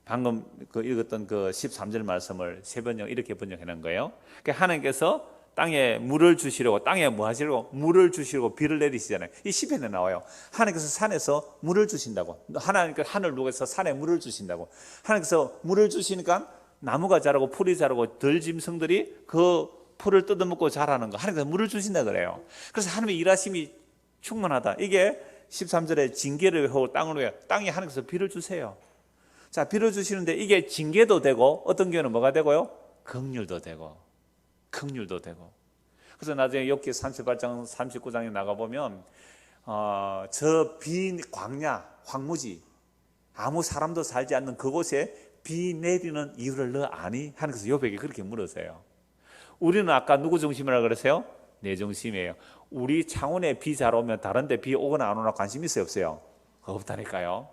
방금 읽었던 그 13절 말씀을 세 번역 이렇게 번역해 놓은 거예요. 그러니까 하나님께서 땅에 물을 주시려고, 땅에 뭐 하시려고? 물을 주시려고 비를 내리시잖아요. 이 시편에 나와요. 하나님께서 산에서 물을 주신다고. 하나님께서 하늘 누에서 산에 물을 주신다고. 하나님께서 물을 주시니까 나무가 자라고 풀이 자라고 들짐승들이 그 풀을 뜯어먹고 자라는 거. 하나님께서 물을 주신다 그래요. 그래서 하나님의 일하심이 충만하다. 이게 13절에 징계를 하고 땅을 위해, 땅에 하나님께서 비를 주세요. 자, 비를 주시는데 이게 징계도 되고 어떤 경우는 뭐가 되고요? 긍휼도 되고 긍휼도 되고. 그래서 나중에 욥기 38장 39장에 나가보면 저 빈 광야 황무지 아무 사람도 살지 않는 그곳에 비 내리는 이유를 너 아니? 하나님께서 욥에게 그렇게 물으세요. 우리는 아까 누구 중심이라고 그랬어요? 내 중심이에요. 우리 창원에 비 잘 오면 다른 데 비 오거나 안 오나 관심 있어요 없어요? 없다니까요.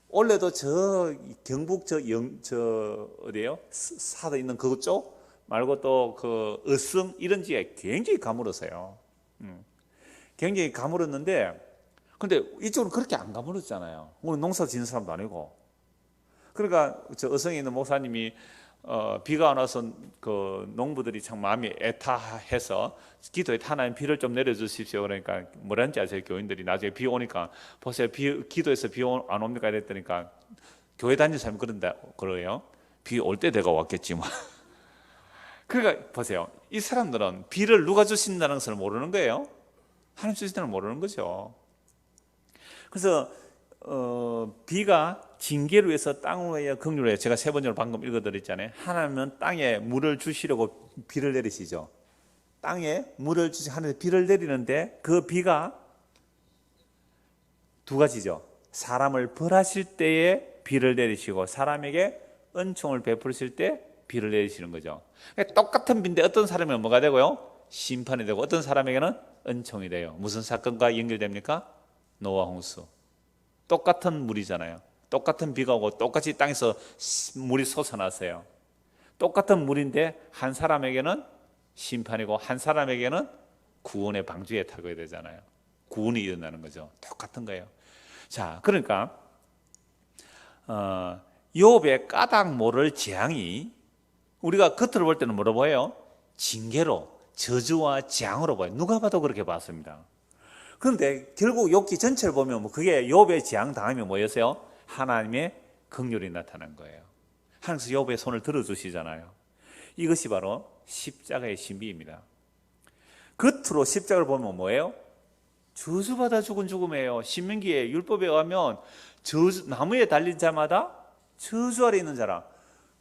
원래도 저 경북 저 어디예요? 사도 있는 그쪽 말고 또 그 어성 이런 지에 굉장히 가물었어요. 굉장히 가물었는데, 근데 이쪽은 그렇게 안 가물었잖아요. 오늘 농사 짓는 사람도 아니고. 그러니까 저 어성에 있는 목사님이 비가 안 와서 그 농부들이 참 마음이 애타해서 기도에 하나님 비를 좀 내려주십시오. 그러니까 뭐라는지 아세요? 교인들이 나중에 비 오니까 보세요. 기도해서 비 안 옵니까? 이랬더니까 교회 다니는 사람이 그런다 그래요. 비 올 때 내가 왔겠지 뭐. 그러니까 보세요. 이 사람들은 비를 누가 주신다는 것을 모르는 거예요. 하나님 주신다는 걸 모르는 거죠. 그래서 비가 징계를 위해서 땅을 위하여 긍휼을 해요. 제가 세 번째로 방금 읽어드렸잖아요. 하나님은 땅에 물을 주시려고 비를 내리시죠. 땅에 물을 주시 하늘에 비를 내리는데 그 비가 두 가지죠. 사람을 벌하실 때에 비를 내리시고 사람에게 은총을 베푸실 때 비를 내리시는 거죠. 똑같은 비인데 어떤 사람에게는 뭐가 되고요? 심판이 되고 어떤 사람에게는 은총이 돼요. 무슨 사건과 연결됩니까? 노아 홍수. 똑같은 물이잖아요. 똑같은 비가 오고 똑같이 땅에서 물이 솟아났어요. 똑같은 물인데 한 사람에게는 심판이고 한 사람에게는 구원의 방주에 타게 되잖아요. 구원이 일어나는 거죠. 똑같은 거예요. 자, 그러니까 욥의 까닭 모를 재앙이 우리가 겉으로 볼 때는 뭐로 보여요? 징계로, 저주와 재앙으로 보여요. 누가 봐도 그렇게 봤습니다. 그런데 결국 욥기 전체를 보면 그게 욥의 재앙 당하면 뭐였어요? 하나님의 긍휼이 나타난 거예요. 하나님께서 욥의 손을 들어주시잖아요. 이것이 바로 십자가의 신비입니다. 겉으로 십자가를 보면 뭐예요? 저주받아 죽은 죽음이에요. 신명기의 율법에 의하면 나무에 달린 자마다 저주 아래 있는 자라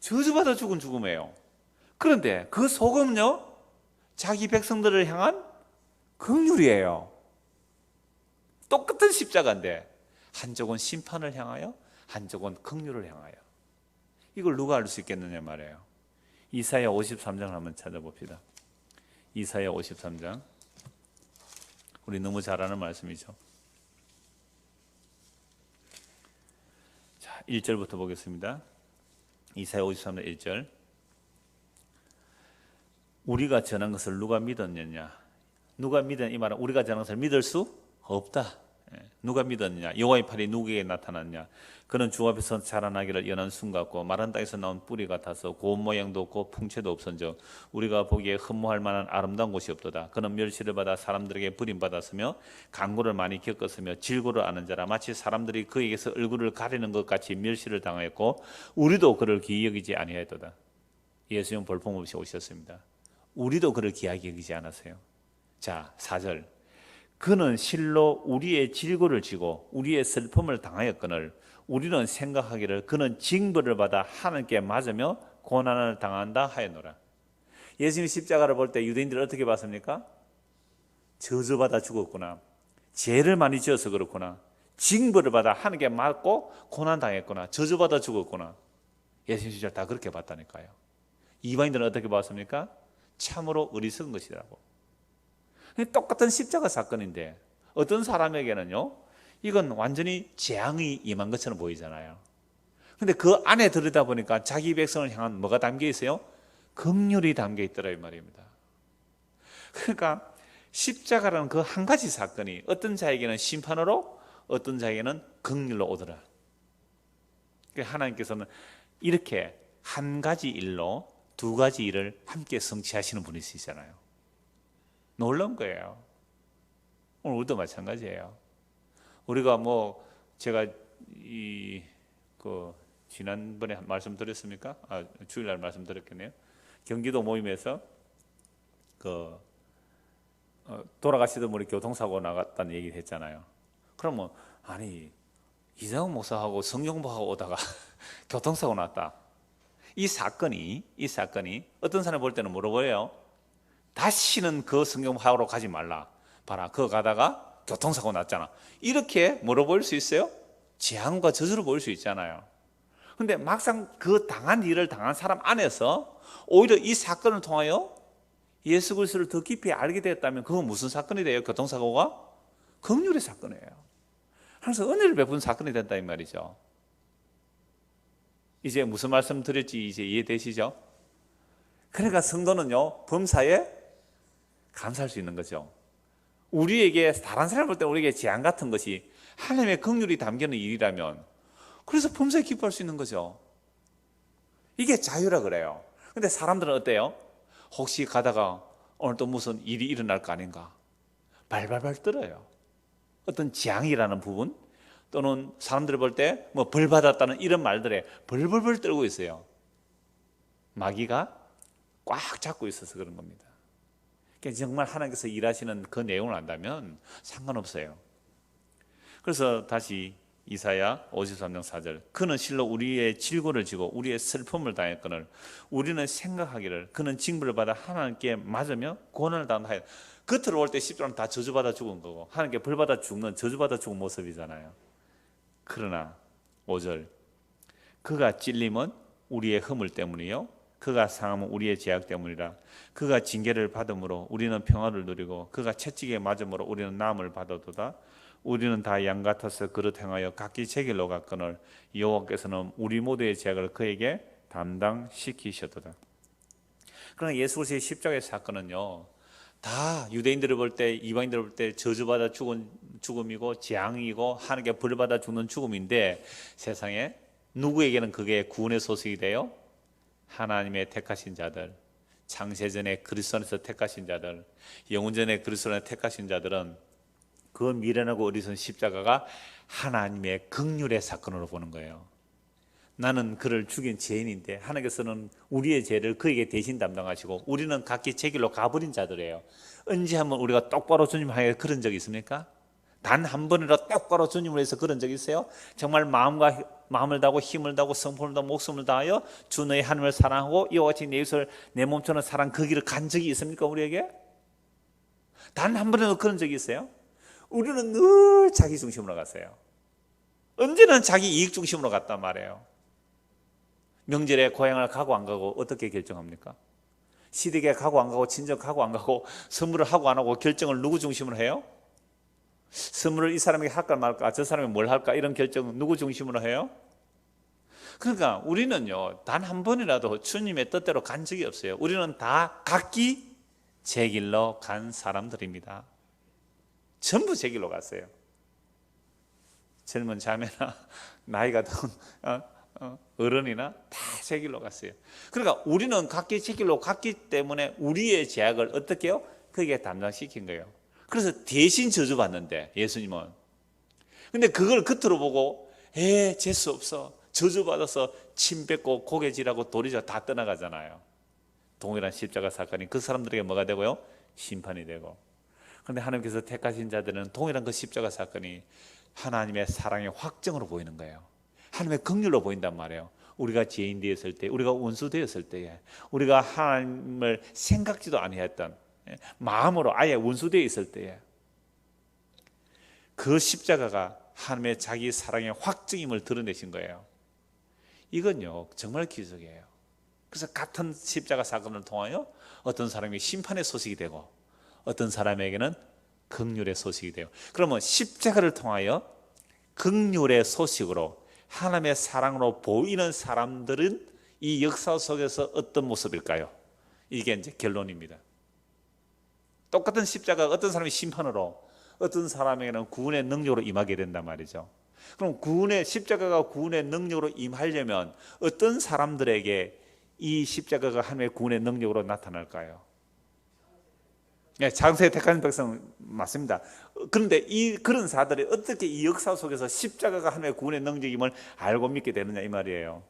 저주받아 죽은 죽음이에요. 그런데 그 속음은요, 자기 백성들을 향한 긍휼이에요. 똑같은 십자가인데 한쪽은 심판을 향하여 한쪽은 긍휼을 향하여. 이걸 누가 알 수 있겠느냐 말이에요. 이사야 53장을 한번 찾아봅시다. 이사야 53장. 우리 너무 잘 아는 말씀이죠. 자, 1절부터 보겠습니다. 이사야 53장 1절. 우리가 전한 것을 누가 믿었느냐? 누가 믿은 이 말은 우리가 전한 것을 믿을 수 없다. 누가 믿었느냐? 여호와의 팔이 누구에게 나타났냐? 그는 주 앞에서 자라나기를 연한 순 같고 마른 땅에서 나온 뿌리 같아서 고운 모양도 없고 풍채도 없은즉 우리가 보기에 흠모할 만한 아름다운 곳이 없도다. 그는 멸시를 받아 사람들에게 버림받았으며 강고를 많이 겪었으며 질고를 아는 자라. 마치 사람들이 그에게서 얼굴을 가리는 것 같이 멸시를 당하였고 우리도 그를 귀히 여기지 아니하였도다. 예수님 볼품없이 오셨습니다. 우리도 그를 귀하게 여기지 않았어요. 자, 4절. 그는 실로 우리의 질고를 지고 우리의 슬픔을 당하였거늘 우리는 생각하기를 그는 징벌을 받아 하나님께 맞으며 고난을 당한다 하였노라. 예수님 십자가를 볼 때 유대인들은 어떻게 봤습니까? 저주받아 죽었구나. 죄를 많이 지어서 그렇구나. 징벌을 받아 하나님께 맞고 고난당했구나. 저주받아 죽었구나. 예수님 십자가 다 그렇게 봤다니까요. 이방인들은 어떻게 봤습니까? 참으로 어리석은 것이라고. 똑같은 십자가 사건인데 어떤 사람에게는요, 이건 완전히 재앙이 임한 것처럼 보이잖아요. 그런데 그 안에 들여다 보니까 자기 백성을 향한 뭐가 담겨 있어요? 긍휼이 담겨 있더라 이 말입니다. 그러니까 십자가라는 그 한 가지 사건이 어떤 자에게는 심판으로, 어떤 자에게는 긍휼로 오더라. 하나님께서는 이렇게 한 가지 일로 두 가지 일을 함께 성취하시는 분이시잖아요. 놀라운 거예요. 오늘 우리도 마찬가지예요. 우리가 제가 지난번에 말씀드렸습니까? 주일날 말씀드렸겠네요. 경기도 모임에서 돌아가시던 분이 교통사고 나갔다는 얘기를 했잖아요. 그러면 이상훈 목사하고 성경보하고 오다가 교통사고 났다. 이 사건이 어떤 사람이 볼 때는 물어보여요. 다시는 그 성경보하러 가지 말라. 봐라, 그거 가다가 교통사고 났잖아. 이렇게 물어볼 수 있어요? 재앙과 저주로 보일 수 있잖아요. 근데 막상 그 당한 일을 당한 사람 안에서 오히려 이 사건을 통하여 예수 그리스도를 더 깊이 알게 되었다면 그건 무슨 사건이 돼요? 교통사고가? 긍휼의 사건이에요. 그래서 은혜를 베푼 사건이 된다 이 말이죠. 이제 무슨 말씀 드렸지 이제 이해되시죠? 그러니까 성도는요, 범사에 감사할 수 있는 거죠. 우리에게, 다른 사람 볼 때 우리에게 재앙 같은 것이 하나님의 긍휼이 담기는 일이라면, 그래서 범사에 기뻐할 수 있는 거죠. 이게 자유라 그래요. 근데 사람들은 어때요? 혹시 가다가 오늘 또 무슨 일이 일어날 거 아닌가? 발발발 떨어요. 어떤 재앙이라는 부분, 또는 사람들이 볼 때 벌 받았다는 이런 말들에 벌벌벌 떨고 있어요. 마귀가 꽉 잡고 있어서 그런 겁니다. 그러니까 정말 하나님께서 일하시는 그 내용을 안다면 상관없어요. 그래서 다시 이사야 53장 4절, 그는 실로 우리의 질고를 지고 우리의 슬픔을 당했거늘 우리는 생각하기를 그는 징벌을 받아 하나님께 맞으며 고난을 당하여. 겉으로 볼 때 십자가는 다 저주받아 죽은 거고 하나님께 벌받아 죽는, 저주받아 죽은 모습이잖아요. 그러나 5절, 그가 찔림은 우리의 허물 때문이요 그가 상함은 우리의 죄악 때문이라. 그가 징계를 받음으로 우리는 평화를 누리고 그가 채찍에 맞음으로 우리는 나음을 받아도다. 우리는 다 양 같아서 그릇 행하여 각기 제 길로 갔거늘 여호와께서는 우리 모두의 죄악을 그에게 담당시키셨도다. 그러나 예수 그리스도의 십자가의 사건은요, 다 유대인들을 볼 때, 이방인들을 볼 때 저주받아 죽은 죽음이고 재앙이고 하나님께 벌받아 죽는 죽음인데, 세상에 누구에게는 그게 구원의 소식이 돼요? 하나님의 택하신 자들, 창세전에 그리스도 안에서 택하신 자들, 영원전에 그리스도 안에 택하신 자들은 그 미련하고 어리석은 십자가가 하나님의 긍휼의 사건으로 보는 거예요. 나는 그를 죽인 죄인인데 하나님께서는 우리의 죄를 그에게 대신 담당하시고 우리는 각기 제 길로 가버린 자들이에요. 언제 한번 우리가 똑바로 주님 향해 그런 적이 있습니까? 단 한 번이라도 똑바로 주님을 위해서 그런 적이 있어요? 정말 마음을 다하고 힘을 다하고 성품을 다하고 목숨을 다하여 주 너의 하나님을 사랑하고 이와 같이 내 이웃을 내 몸처럼 사랑, 그 길을 간 적이 있습니까? 우리에게? 단 한 번이라도 그런 적이 있어요? 우리는 늘 자기 중심으로 갔어요. 언제는 자기 이익 중심으로 갔단 말이에요. 명절에 고향을 가고 안 가고 어떻게 결정합니까? 시댁에 가고 안 가고, 친정 가고 안 가고, 선물을 하고 안 하고 결정을 누구 중심으로 해요? 선물을 이 사람에게 할까 말까, 저 사람이 뭘 할까, 이런 결정은 누구 중심으로 해요? 그러니까 우리는요, 단 한 번이라도 주님의 뜻대로 간 적이 없어요. 우리는 다 각기 제 길로 간 사람들입니다. 전부 제 길로 갔어요. 젊은 자매나 나이가 든 어른이나 다 제 길로 갔어요. 그러니까 우리는 각기 제 길로 갔기 때문에 우리의 죄악을 어떻게 해요? 그게 담당시킨 거예요. 그래서 대신 저주받는데, 예수님은. 근데 그걸 겉으로 보고 재수 없어, 저주받아서 침 뱉고 고개질하고 도리자 다 떠나가잖아요. 동일한 십자가 사건이 그 사람들에게 뭐가 되고요? 심판이 되고. 그런데 하나님께서 택하신 자들은 동일한 그 십자가 사건이 하나님의 사랑의 확정으로 보이는 거예요. 하나님의 긍휼로 보인단 말이에요. 우리가 죄인 되었을 때, 우리가 원수 되었을 때에, 우리가 하나님을 생각지도 아니했던 마음으로 아예 원수되어 있을 때에 그 십자가가 하나님의 자기 사랑의 확증임을 드러내신 거예요. 이건요 정말 기적이에요. 그래서 같은 십자가 사건을 통하여 어떤 사람이 심판의 소식이 되고 어떤 사람에게는 긍휼의 소식이 돼요. 그러면 십자가를 통하여 긍휼의 소식으로 하나님의 사랑으로 보이는 사람들은 이 역사 속에서 어떤 모습일까요? 이게 이제 결론입니다. 똑같은 십자가가 어떤 사람이 심판으로, 어떤 사람에게는 구원의 능력으로 임하게 된단 말이죠. 그럼 십자가가 구원의 능력으로 임하려면 어떤 사람들에게 이 십자가가 하나님의 구원의 능력으로 나타날까요? 네, 장세에 택한 백성 맞습니다. 그런데 그런 사람들이 어떻게 이 역사 속에서 십자가가 하나님의 구원의 능력임을 알고 믿게 되느냐 이 말이에요.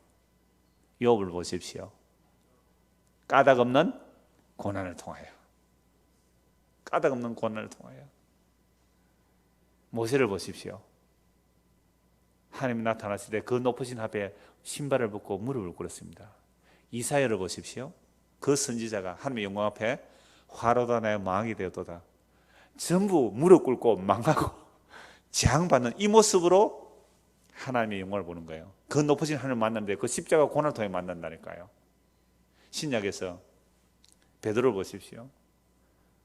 욥을 보십시오. 까닭 없는 고난을 통하여. 까닭 없는 고난을 통하여. 모세를 보십시오. 하나님이 나타났을 때 그 높으신 앞에 신발을 벗고 무릎을 꿇었습니다. 이사야를 보십시오. 그 선지자가 하나님의 영광 앞에 화로다 나의 망이 되었도다. 전부 무릎 꿇고 망하고 재앙받는 이 모습으로 하나님의 영광을 보는 거예요. 그 높으신 하나님을 만났는데 그 십자가 고난을 통해 만난다니까요. 신약에서 베드로를 보십시오.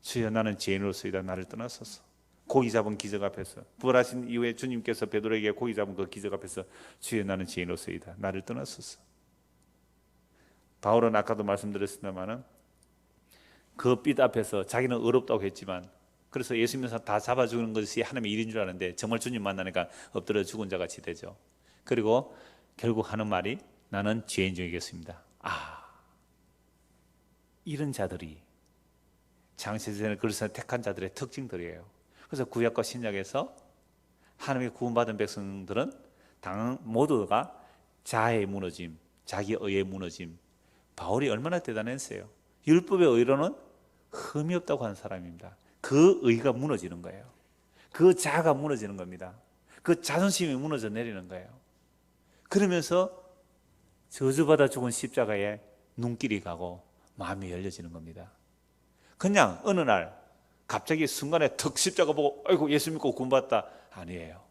주여 나는 죄인으로서이다. 나를 떠나소서. 고기 잡은 기적 앞에서 부활하신 이후에 주님께서 베드로에게 고기 잡은 그 기적 앞에서 주여 나는 죄인으로서이다. 나를 떠나소서. 바울은 아까도 말씀드렸습니다마는 그 빛 앞에서 자기는 어렵다고 했지만 그래서 예수 믿는 사람 다 잡아 죽이는 것이 하나님의 일인 줄 아는데 정말 주님 만나니까 엎드려 죽은 자 같이 되죠. 그리고 결국 하는 말이 나는 죄인 중이겠습니다. 이런 자들이 장세전에 그리스도를 택한 자들의 특징들이에요. 그래서 구약과 신약에서 하나님의 구원받은 백성들은 모두가 자아의 무너짐, 자기 의의 무너짐. 바울이 얼마나 대단했어요. 율법의 의로는 흠이 없다고 하는 사람입니다. 그 의가 무너지는 거예요. 그 자아가 무너지는 겁니다. 그 자존심이 무너져 내리는 거예요. 그러면서 저주받아 죽은 십자가에 눈길이 가고 마음이 열려지는 겁니다. 그냥 어느 날 갑자기 순간에 턱 십자가 보고 아이고 예수 믿고 구원받다 아니에요.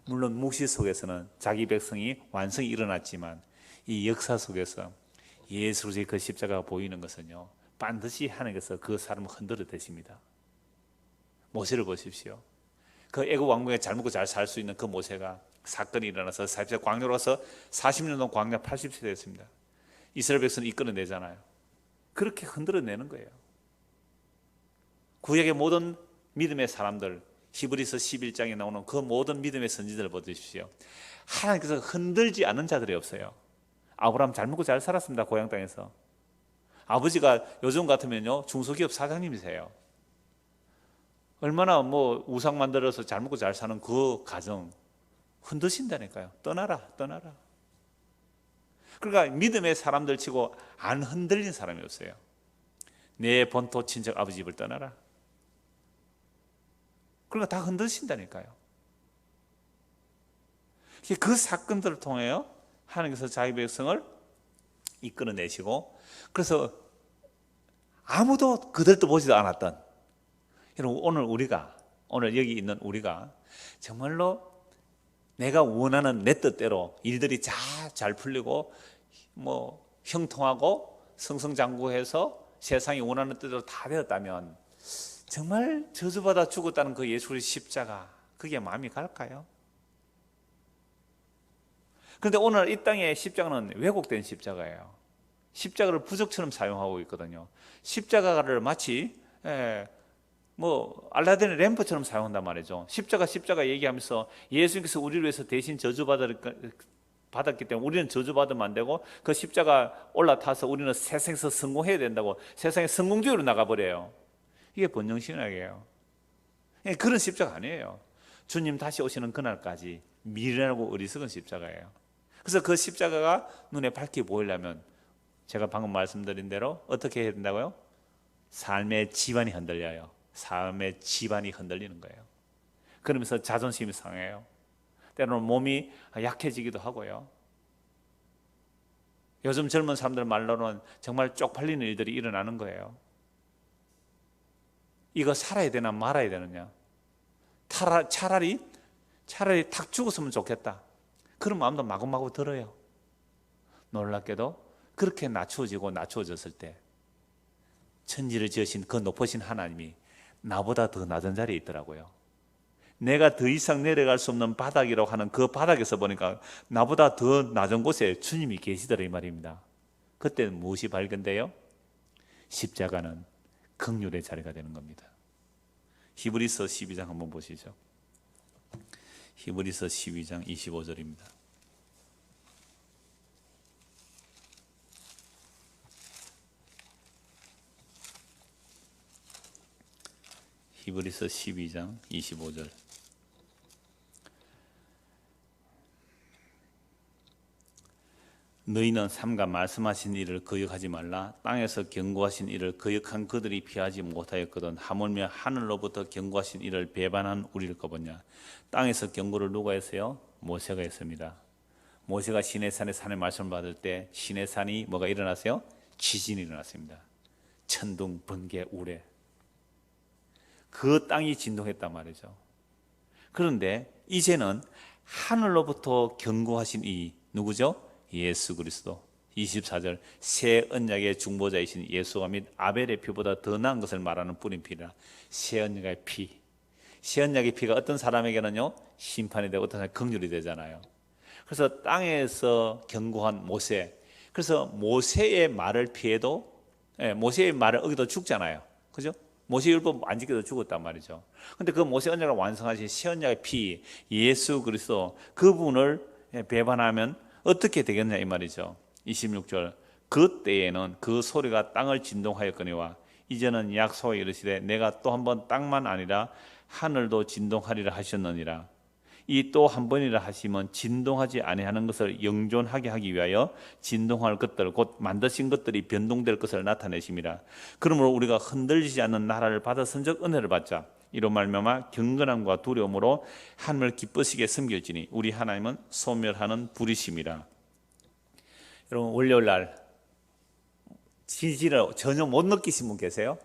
물론 묵시 속에서는 자기 백성이 완성이 일어났지만 이 역사 속에서 예수 그리스도의 그 십자가가 보이는 것은요 반드시 하나님께서 그 사람을 흔들어 대십니다. 모세를 보십시오. 그 애국 왕국에 잘 먹고 잘 살 수 있는 그 모세가 사건이 일어나서 광야로 가서 40년 동안 광야 80세 됐습니다. 이스라엘 백성을 이끌어내잖아요. 그렇게 흔들어내는 거예요. 구약의 모든 믿음의 사람들, 히브리서 11장에 나오는 그 모든 믿음의 선지자를 보십시오. 하나님께서 흔들지 않은 자들이 없어요. 아브라함 잘 먹고 잘 살았습니다. 고향 땅에서. 아버지가 요즘 같으면요 중소기업 사장님이세요. 얼마나 우상 만들어서 잘 먹고 잘 사는 그 가정 흔드신다니까요. 떠나라. 그러니까 믿음의 사람들 치고 안 흔들린 사람이 없어요. 내 본토 친척 아버지 집을 떠나라. 그러니까 다 흔드신다니까요. 그 사건들을 통해요 하나님께서 자기 백성을 이끌어내시고, 그래서 아무도 그들도 보지도 않았던, 여러분 오늘 여기 있는 우리가 정말로 내가 원하는 내 뜻대로 일들이 잘 풀리고 형통하고 승승장구해서 세상이 원하는 뜻대로 다 되었다면 정말 저주받아 죽었다는 그 예수의 십자가, 그게 마음이 갈까요? 그런데 오늘 이 땅의 십자가는 왜곡된 십자가예요. 십자가를 부적처럼 사용하고 있거든요. 십자가를 마치 알라딘의 램프처럼 사용한단 말이죠. 십자가 얘기하면서 예수님께서 우리를 위해서 대신 저주받았기 때문에 우리는 저주받으면 안 되고 그 십자가 올라타서 우리는 세상에서 성공해야 된다고 세상의 성공주의로 나가버려요. 이게 번영신학이에요. 그런 십자가 아니에요. 주님 다시 오시는 그날까지 미련하고 어리석은 십자가예요. 그래서 그 십자가가 눈에 밝게 보이려면 제가 방금 말씀드린 대로 어떻게 해야 된다고요? 삶의 지반이 흔들려요. 삶의 지반이 흔들리는 거예요. 그러면서 자존심이 상해요. 때로는 몸이 약해지기도 하고요. 요즘 젊은 사람들 말로는 정말 쪽팔리는 일들이 일어나는 거예요. 이거 살아야 되나 말아야 되느냐. 차라리 탁 죽었으면 좋겠다. 그런 마음도 마구마구 들어요. 놀랍게도 그렇게 낮추어졌을 때 천지를 지으신 그 높으신 하나님이 나보다 더 낮은 자리에 있더라고요. 내가 더 이상 내려갈 수 없는 바닥이라고 하는 그 바닥에서 보니까 나보다 더 낮은 곳에 주님이 계시더라 이 말입니다. 그때 무엇이 발견돼요? 십자가는 긍휼의 자리가 되는 겁니다. 히브리서 12장 한번 보시죠. 히브리서 12장 25절입니다. 히브리서 12장 25절. 너희는 삼가 말씀하신 일을 거역하지 말라. 땅에서 경고하신 일을 거역한 그들이 피하지 못하였거든 하물며 하늘로부터 경고하신 일을 배반한 우리를 거보냐. 땅에서 경고를 누가 했어요? 모세가 했습니다. 모세가 시내산에 산의 말씀을 받을 때 시내산이 뭐가 일어났어요? 지진이 일어났습니다. 천둥, 번개, 우레. 그 땅이 진동했단 말이죠. 그런데 이제는 하늘로부터 경고하신 이 누구죠? 예수 그리스도. 24절 새 언약의 중보자이신 예수가 및 아벨의 피보다 더 나은 것을 말하는 뿌린 피라. 새 언약의 피. 새 언약의 피가 어떤 사람에게는요 심판이 되고 어떤 사람에게 긍휼이 되잖아요. 그래서 땅에서 경고한 모세. 그래서 모세의 말을 피해도 모세의 말을 어기도 죽잖아요. 그죠? 모세 율법 안 지켜도 죽었단 말이죠. 그런데 그 모세 언약을 완성하신 새 언약의 피 예수 그리스도 그분을 배반하면 어떻게 되겠냐 이 말이죠. 26절 그 때에는 그 소리가 땅을 진동하였거니와 이제는 약속에 이르시되 내가 또 한 번 땅만 아니라 하늘도 진동하리라 하셨느니라. 이 또 한 번이라 하시면 진동하지 아니하는 것을 영존하게 하기 위하여 진동할 것들 곧 만드신 것들이 변동될 것을 나타내심이라. 그러므로 우리가 흔들리지 않는 나라를 받았은즉 은혜를 받자. 이로 말미암아 경건함과 두려움으로 하나님을 기쁘시게 섬길지니 우리 하나님은 소멸하는 불이심이라. 여러분 월요일 날 지지를 전혀 못 느끼신 분 계세요?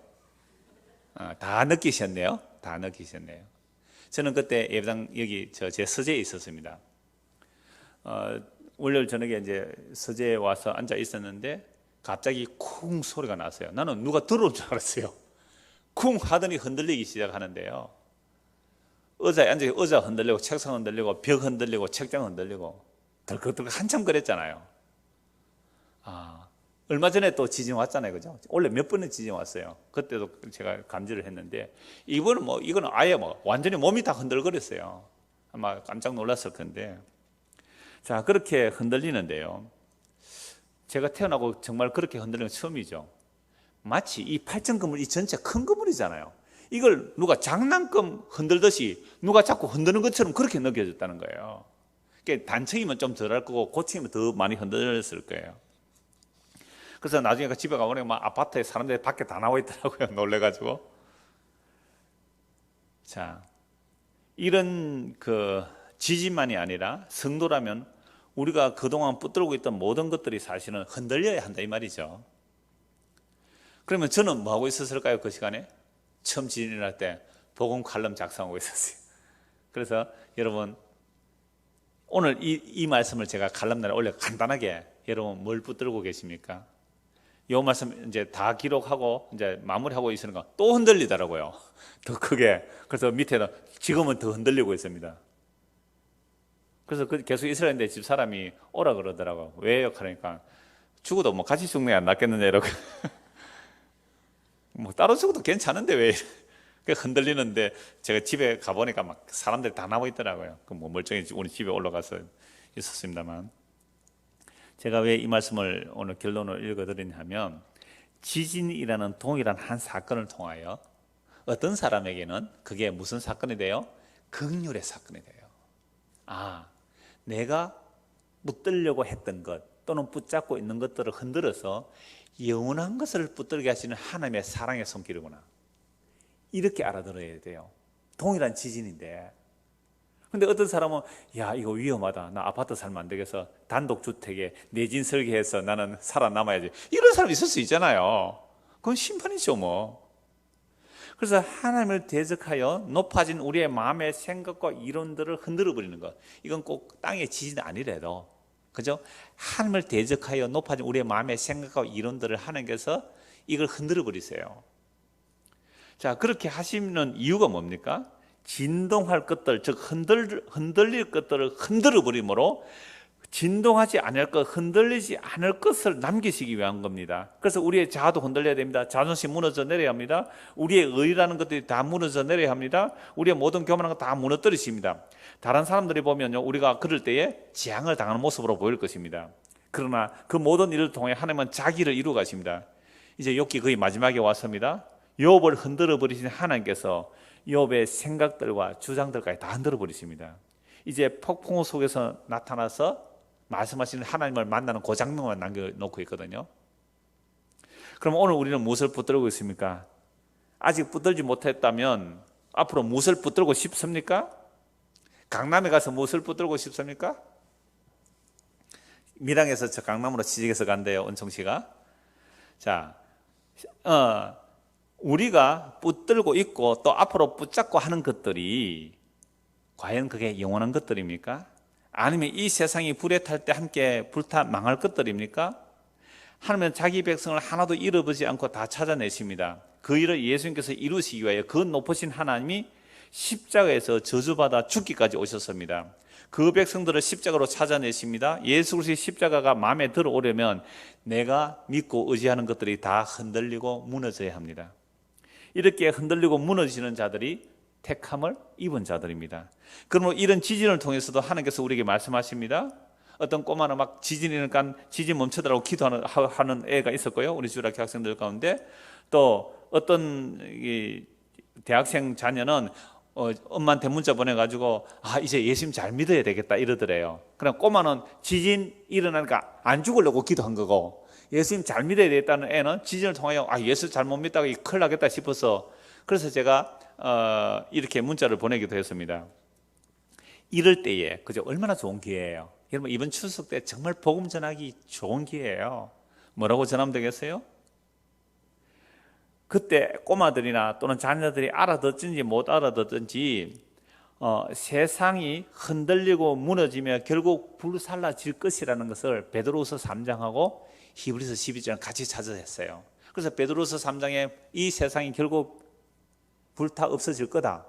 다 느끼셨네요. 다 느끼셨네요. 저는 그때 예배당 여기 제 서재에 있었습니다. 월요일 저녁에 이제 서재에 와서 앉아 있었는데 갑자기 쿵 소리가 났어요. 나는 누가 들어온 줄 알았어요. 쿵 하더니 흔들리기 시작하는데요. 의자에 앉아 의자 흔들리고 책상 흔들리고 벽 흔들리고 책장 흔들리고 덜컥덜컥 한참 그랬잖아요. 얼마 전에 또 지진 왔잖아요. 그죠? 원래 몇 번의 지진 왔어요. 그때도 제가 감지를 했는데 이거는 아예 완전히 몸이 다 흔들거렸어요. 아마 깜짝 놀랐을 건데. 자, 그렇게 흔들리는데요. 제가 태어나고 정말 그렇게 흔들리는 건 처음이죠. 마치 이 8층 건물 이 전체 큰 건물이잖아요. 이걸 누가 장난감 흔들듯이 누가 자꾸 흔드는 것처럼 그렇게 느껴졌다는 거예요. 그러니까 단층이면 좀 덜할 거고 고층이면 더 많이 흔들렸을 거예요. 그래서 나중에 집에 가보니까 막 아파트에 사람들이 밖에 다 나와 있더라고요. 놀래가지고. 자, 이런 그 지진만이 아니라 성도라면 우리가 그동안 붙들고 있던 모든 것들이 사실은 흔들려야 한다 이 말이죠. 그러면 저는 뭐 하고 있었을까요? 그 시간에 처음 지진이 날 때 복음 칼럼 작성하고 있었어요. 그래서 여러분 오늘 이 말씀을 제가 칼럼날에 올려 간단하게 여러분 뭘 붙들고 계십니까? 이 말씀 이제 다 기록하고 이제 마무리하고 있으니까 또 흔들리더라고요. 더 크게. 그래서 밑에는 지금은 더 흔들리고 있습니다. 그래서 계속 이스라엘인데 집 사람이 오라 그러더라고요. 왜요? 그러니까 죽어도 뭐 같이 죽는 게 안 낫겠느냐 이러고. 뭐 따로 죽어도 괜찮은데 왜 흔들리는데 제가 집에 가보니까 막 사람들이 다 나와 있더라고요. 그 뭐 멀쩡히 우리 집에 올라가서 있었습니다만. 제가 왜 이 말씀을 오늘 결론을 읽어드리냐면 지진이라는 동일한 한 사건을 통하여 어떤 사람에게는 그게 무슨 사건이 돼요? 긍휼의 사건이 돼요. 내가 붙들려고 했던 것 또는 붙잡고 있는 것들을 흔들어서 영원한 것을 붙들게 하시는 하나님의 사랑의 손길이구나. 이렇게 알아들어야 돼요. 동일한 지진인데. 근데 어떤 사람은 야 이거 위험하다. 나 아파트 살면 안 되겠어. 단독주택에 내진 설계해서 나는 살아남아야지. 이런 사람 있을 수 있잖아요. 그건 심판이죠 뭐. 그래서 하나님을 대적하여 높아진 우리의 마음의 생각과 이론들을 흔들어 버리는 것. 이건 꼭 땅의 지진이 아니래도 그죠? 하나님을 대적하여 높아진 우리의 마음의 생각과 이론들을 하나님께서 이걸 흔들어 버리세요. 자, 그렇게 하시는 이유가 뭡니까? 진동할 것들, 즉 흔들릴 것들을 흔들어 버림으로 진동하지 않을 것, 흔들리지 않을 것을 남기시기 위한 겁니다. 그래서 우리의 자아도 흔들려야 됩니다. 자존심 무너져 내려야 합니다. 우리의 의라는 것들이 다 무너져 내려야 합니다. 우리의 모든 교만한 것 다 무너뜨리십니다. 다른 사람들이 보면요, 우리가 그럴 때에 재앙을 당하는 모습으로 보일 것입니다. 그러나 그 모든 일을 통해 하나님은 자기를 이루어 가십니다. 이제 욥기 거의 마지막에 왔습니다. 욥을 흔들어 버리신 하나님께서 욥의 생각들과 주장들까지 다 흔들어 버리십니다. 이제 폭풍우 속에서 나타나서 말씀하시는 하나님을 만나는 그 장면만 남겨놓고 있거든요. 그럼 오늘 우리는 무엇을 붙들고 있습니까? 아직 붙들지 못했다면 앞으로 무엇을 붙들고 싶습니까? 강남에 가서 무엇을 붙들고 싶습니까? 밀양에서 저 강남으로 취직해서 간대요, 은총씨가. 자, 우리가 붙들고 있고 또 앞으로 붙잡고 하는 것들이 과연 그게 영원한 것들입니까? 아니면 이 세상이 불에 탈 때 함께 불타 망할 것들입니까? 하나님은 자기 백성을 하나도 잃어버리지 않고 다 찾아내십니다. 그 일을 예수님께서 이루시기 위하여 그 높으신 하나님이 십자가에서 저주받아 죽기까지 오셨습니다. 그 백성들을 십자가로 찾아내십니다. 예수 그리스도의 십자가가 마음에 들어오려면 내가 믿고 의지하는 것들이 다 흔들리고 무너져야 합니다. 이렇게 흔들리고 무너지는 자들이 택함을 입은 자들입니다. 그러므로 이런 지진을 통해서도 하나님께서 우리에게 말씀하십니다. 어떤 꼬마는 막 지진이니까 지진 멈춰달라고 기도하는 애가 있었고요, 우리 주일학교 학생들 가운데. 또 어떤 대학생 자녀는 엄마한테 문자 보내가지고 이제 예수님 잘 믿어야 되겠다 이러더래요. 그럼 꼬마는 지진 일어나니까 안 죽으려고 기도한 거고, 예수님 잘 믿어야 되겠다는 애는 지진을 통하여 예수 잘못 믿다가 큰일 나겠다 싶어서, 그래서 제가 이렇게 문자를 보내기도 했습니다. 이럴 때에 그죠, 얼마나 좋은 기회예요. 여러분, 이번 추석 때 정말 복음 전하기 좋은 기회예요. 뭐라고 전하면 되겠어요? 그때 꼬마들이나 또는 자녀들이 알아듣든지 못 알아듣든지 세상이 흔들리고 무너지며 결국 불살라질 것이라는 것을 베드로후서 3장하고 히브리서 12장 같이 찾아냈어요. 그래서 베드로후서 3장에 이 세상이 결국 불타 없어질 거다.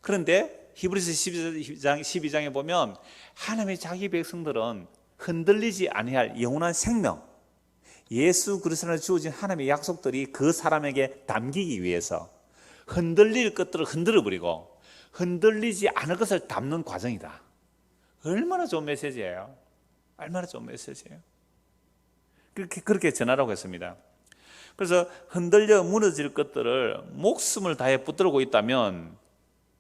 그런데 히브리서 12장에 보면 하나님의 자기 백성들은 흔들리지 아니할 영원한 생명, 예수 그리스도를 주어진 하나님의 약속들이 그 사람에게 담기기 위해서 흔들릴 것들을 흔들어버리고 흔들리지 않을 것을 담는 과정이다. 얼마나 좋은 메시지예요. 얼마나 좋은 메시지예요. 그렇게 전하라고 했습니다. 그래서 흔들려 무너질 것들을 목숨을 다해 붙들고 있다면,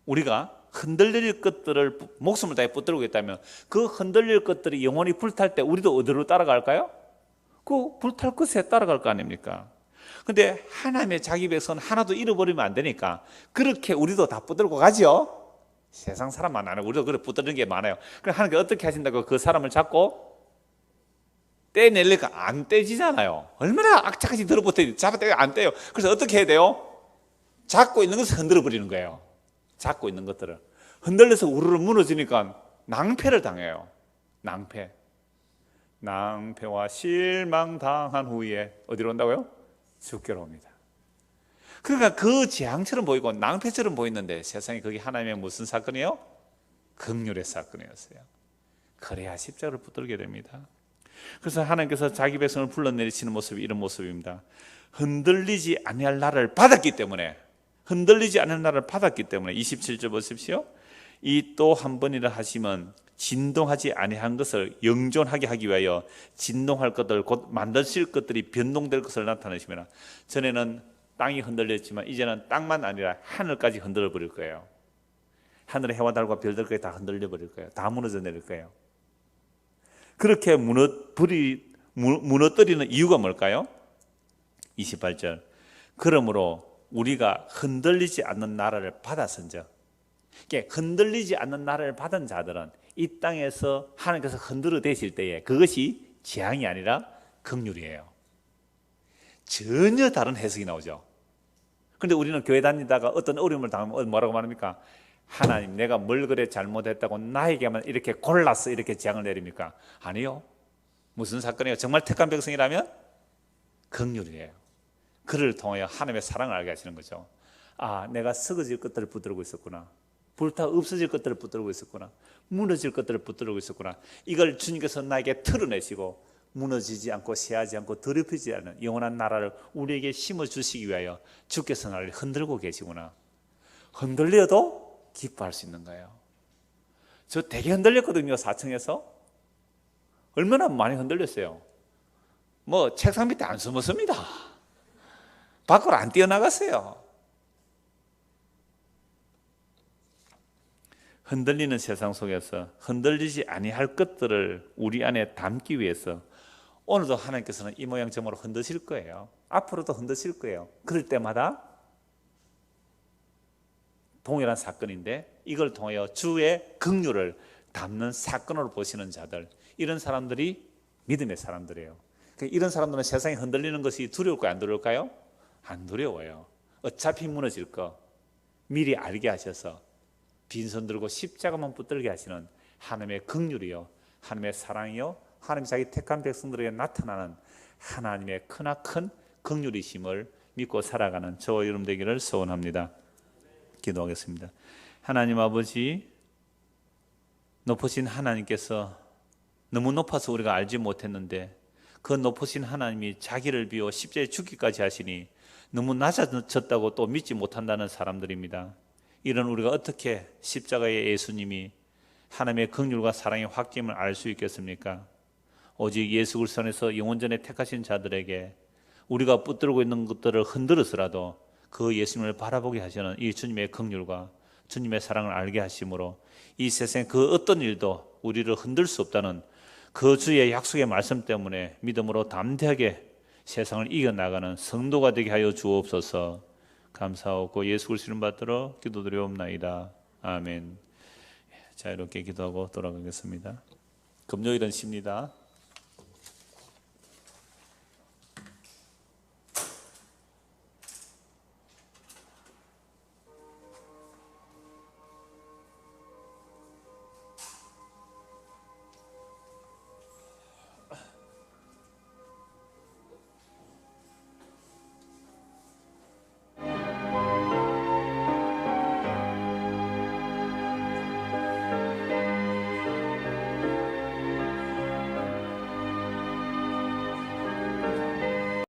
우리가 흔들릴 것들을 목숨을 다해 붙들고 있다면 그 흔들릴 것들이 영원히 불탈 때 우리도 어디로 따라갈까요? 그 불탈 것에 따라갈 거 아닙니까? 근데 하나님의 자기 백성은 하나도 잃어버리면 안 되니까 그렇게 우리도 다 붙들고 가죠. 세상 사람만 안 하고 우리도 그렇게 붙드는 게 많아요. 그럼 하나님께 어떻게 하신다고 그 사람을 잡고 떼내려니까 안 떼지잖아요. 얼마나 악착같이 들어붙어야 잡아떼고 안 떼요. 그래서 어떻게 해야 돼요? 잡고 있는 것을 흔들어 버리는 거예요. 잡고 있는 것들을 흔들려서 우르르 무너지니까 낭패를 당해요. 낭패와 실망당한 후에 어디로 온다고요? 죽게로 옵니다. 그러니까 그 재앙처럼 보이고 낭패처럼 보이는데 세상에 그게 하나님의 무슨 사건이에요? 긍휼의 사건이었어요. 그래야 십자가를 붙들게 됩니다. 그래서 하나님께서 자기 백성을 불러내리시는 모습이 이런 모습입니다. 흔들리지 아니할 나를 받았기 때문에, 27절 보십시오. 이 또 한 번이라 하시면 진동하지 아니한 것을 영존하게 하기 위하여 진동할 것들 곧 만드실 것들이 변동될 것을 나타내시면, 전에는 땅이 흔들렸지만 이제는 땅만 아니라 하늘까지 흔들어 버릴 거예요. 하늘의 해와 달과 별들까지 다 흔들려 버릴 거예요. 다 무너져 내릴 거예요. 그렇게 무너뜨리는 이유가 뭘까요? 28절. 그러므로 우리가 흔들리지 않는 나라를 받았은즉, 흔들리지 않는 나라를 받은 자들은 이 땅에서 하나님께서 흔들어 대실 때에 그것이 재앙이 아니라 긍휼이에요. 전혀 다른 해석이 나오죠. 그런데 우리는 교회 다니다가 어떤 어려움을 당하면 뭐라고 말합니까? 하나님, 내가 뭘 그래 잘못했다고 나에게만 이렇게 골라서 이렇게 재앙을 내립니까? 아니요. 무슨 사건이에요? 정말 택한 백성이라면 긍휼이에요. 그를 통하여 하나님의 사랑을 알게 하시는 거죠. 내가 썩어질 것들을 붙들고 있었구나. 불타 없어질 것들을 붙들고 있었구나. 무너질 것들을 붙들고 있었구나. 이걸 주님께서 나에게 털어내시고 무너지지 않고 쇠하지 않고 더럽히지 않은 영원한 나라를 우리에게 심어주시기 위하여 주께서 나를 흔들고 계시구나. 흔들려도 기뻐할 수 있는 거예요. 저 되게 흔들렸거든요. 4층에서. 얼마나 많이 흔들렸어요. 뭐 책상 밑에 안 숨었습니다. 밖으로 안 뛰어나갔어요. 흔들리는 세상 속에서 흔들리지 아니할 것들을 우리 안에 담기 위해서 오늘도 하나님께서는 이 모양 저모로 흔드실 거예요. 앞으로도 흔드실 거예요. 그럴 때마다 동일한 사건인데 이걸 통하여 주의 긍휼을 담는 사건으로 보시는 자들, 이런 사람들이 믿음의 사람들이에요. 이런 사람들은 세상에 흔들리는 것이 두려울까요? 안 두려울까요? 안 두려워요. 어차피 무너질 거 미리 알게 하셔서 빈손 들고 십자가만 붙들게 하시는 하나님의 긍휼이요, 하나님의 사랑이요, 하나님 자기 택한 백성들에게 나타나는 하나님의 크나큰 긍휼이심을 믿고 살아가는 저와 여러분 되기를 소원합니다. 기도하겠습니다. 하나님 아버지, 높으신 하나님께서 너무 높아서 우리가 알지 못했는데 그 높으신 하나님이 자기를 비워 십자가에 죽기까지 하시니 너무 낮아졌다고 또 믿지 못한다는 사람들입니다. 이런 우리가 어떻게 십자가의 예수님이 하나님의 긍휼과 사랑의 확증을 알 수 있겠습니까? 오직 예수 그리스도 안에서 영원전에 택하신 자들에게 우리가 붙들고 있는 것들을 흔들어서라도 그 예수님을 바라보게 하시는 이 주님의 긍휼과 주님의 사랑을 알게 하심으로 이 세상 그 어떤 일도 우리를 흔들 수 없다는 그 주의 약속의 말씀 때문에 믿음으로 담대하게 세상을 이겨나가는 성도가 되게 하여 주옵소서. 감사하고 예수 그리스도 이름 받들어 기도드리옵나이다. 아멘. 자, 이렇게 기도하고 돌아가겠습니다. 금요일은 쉽니다.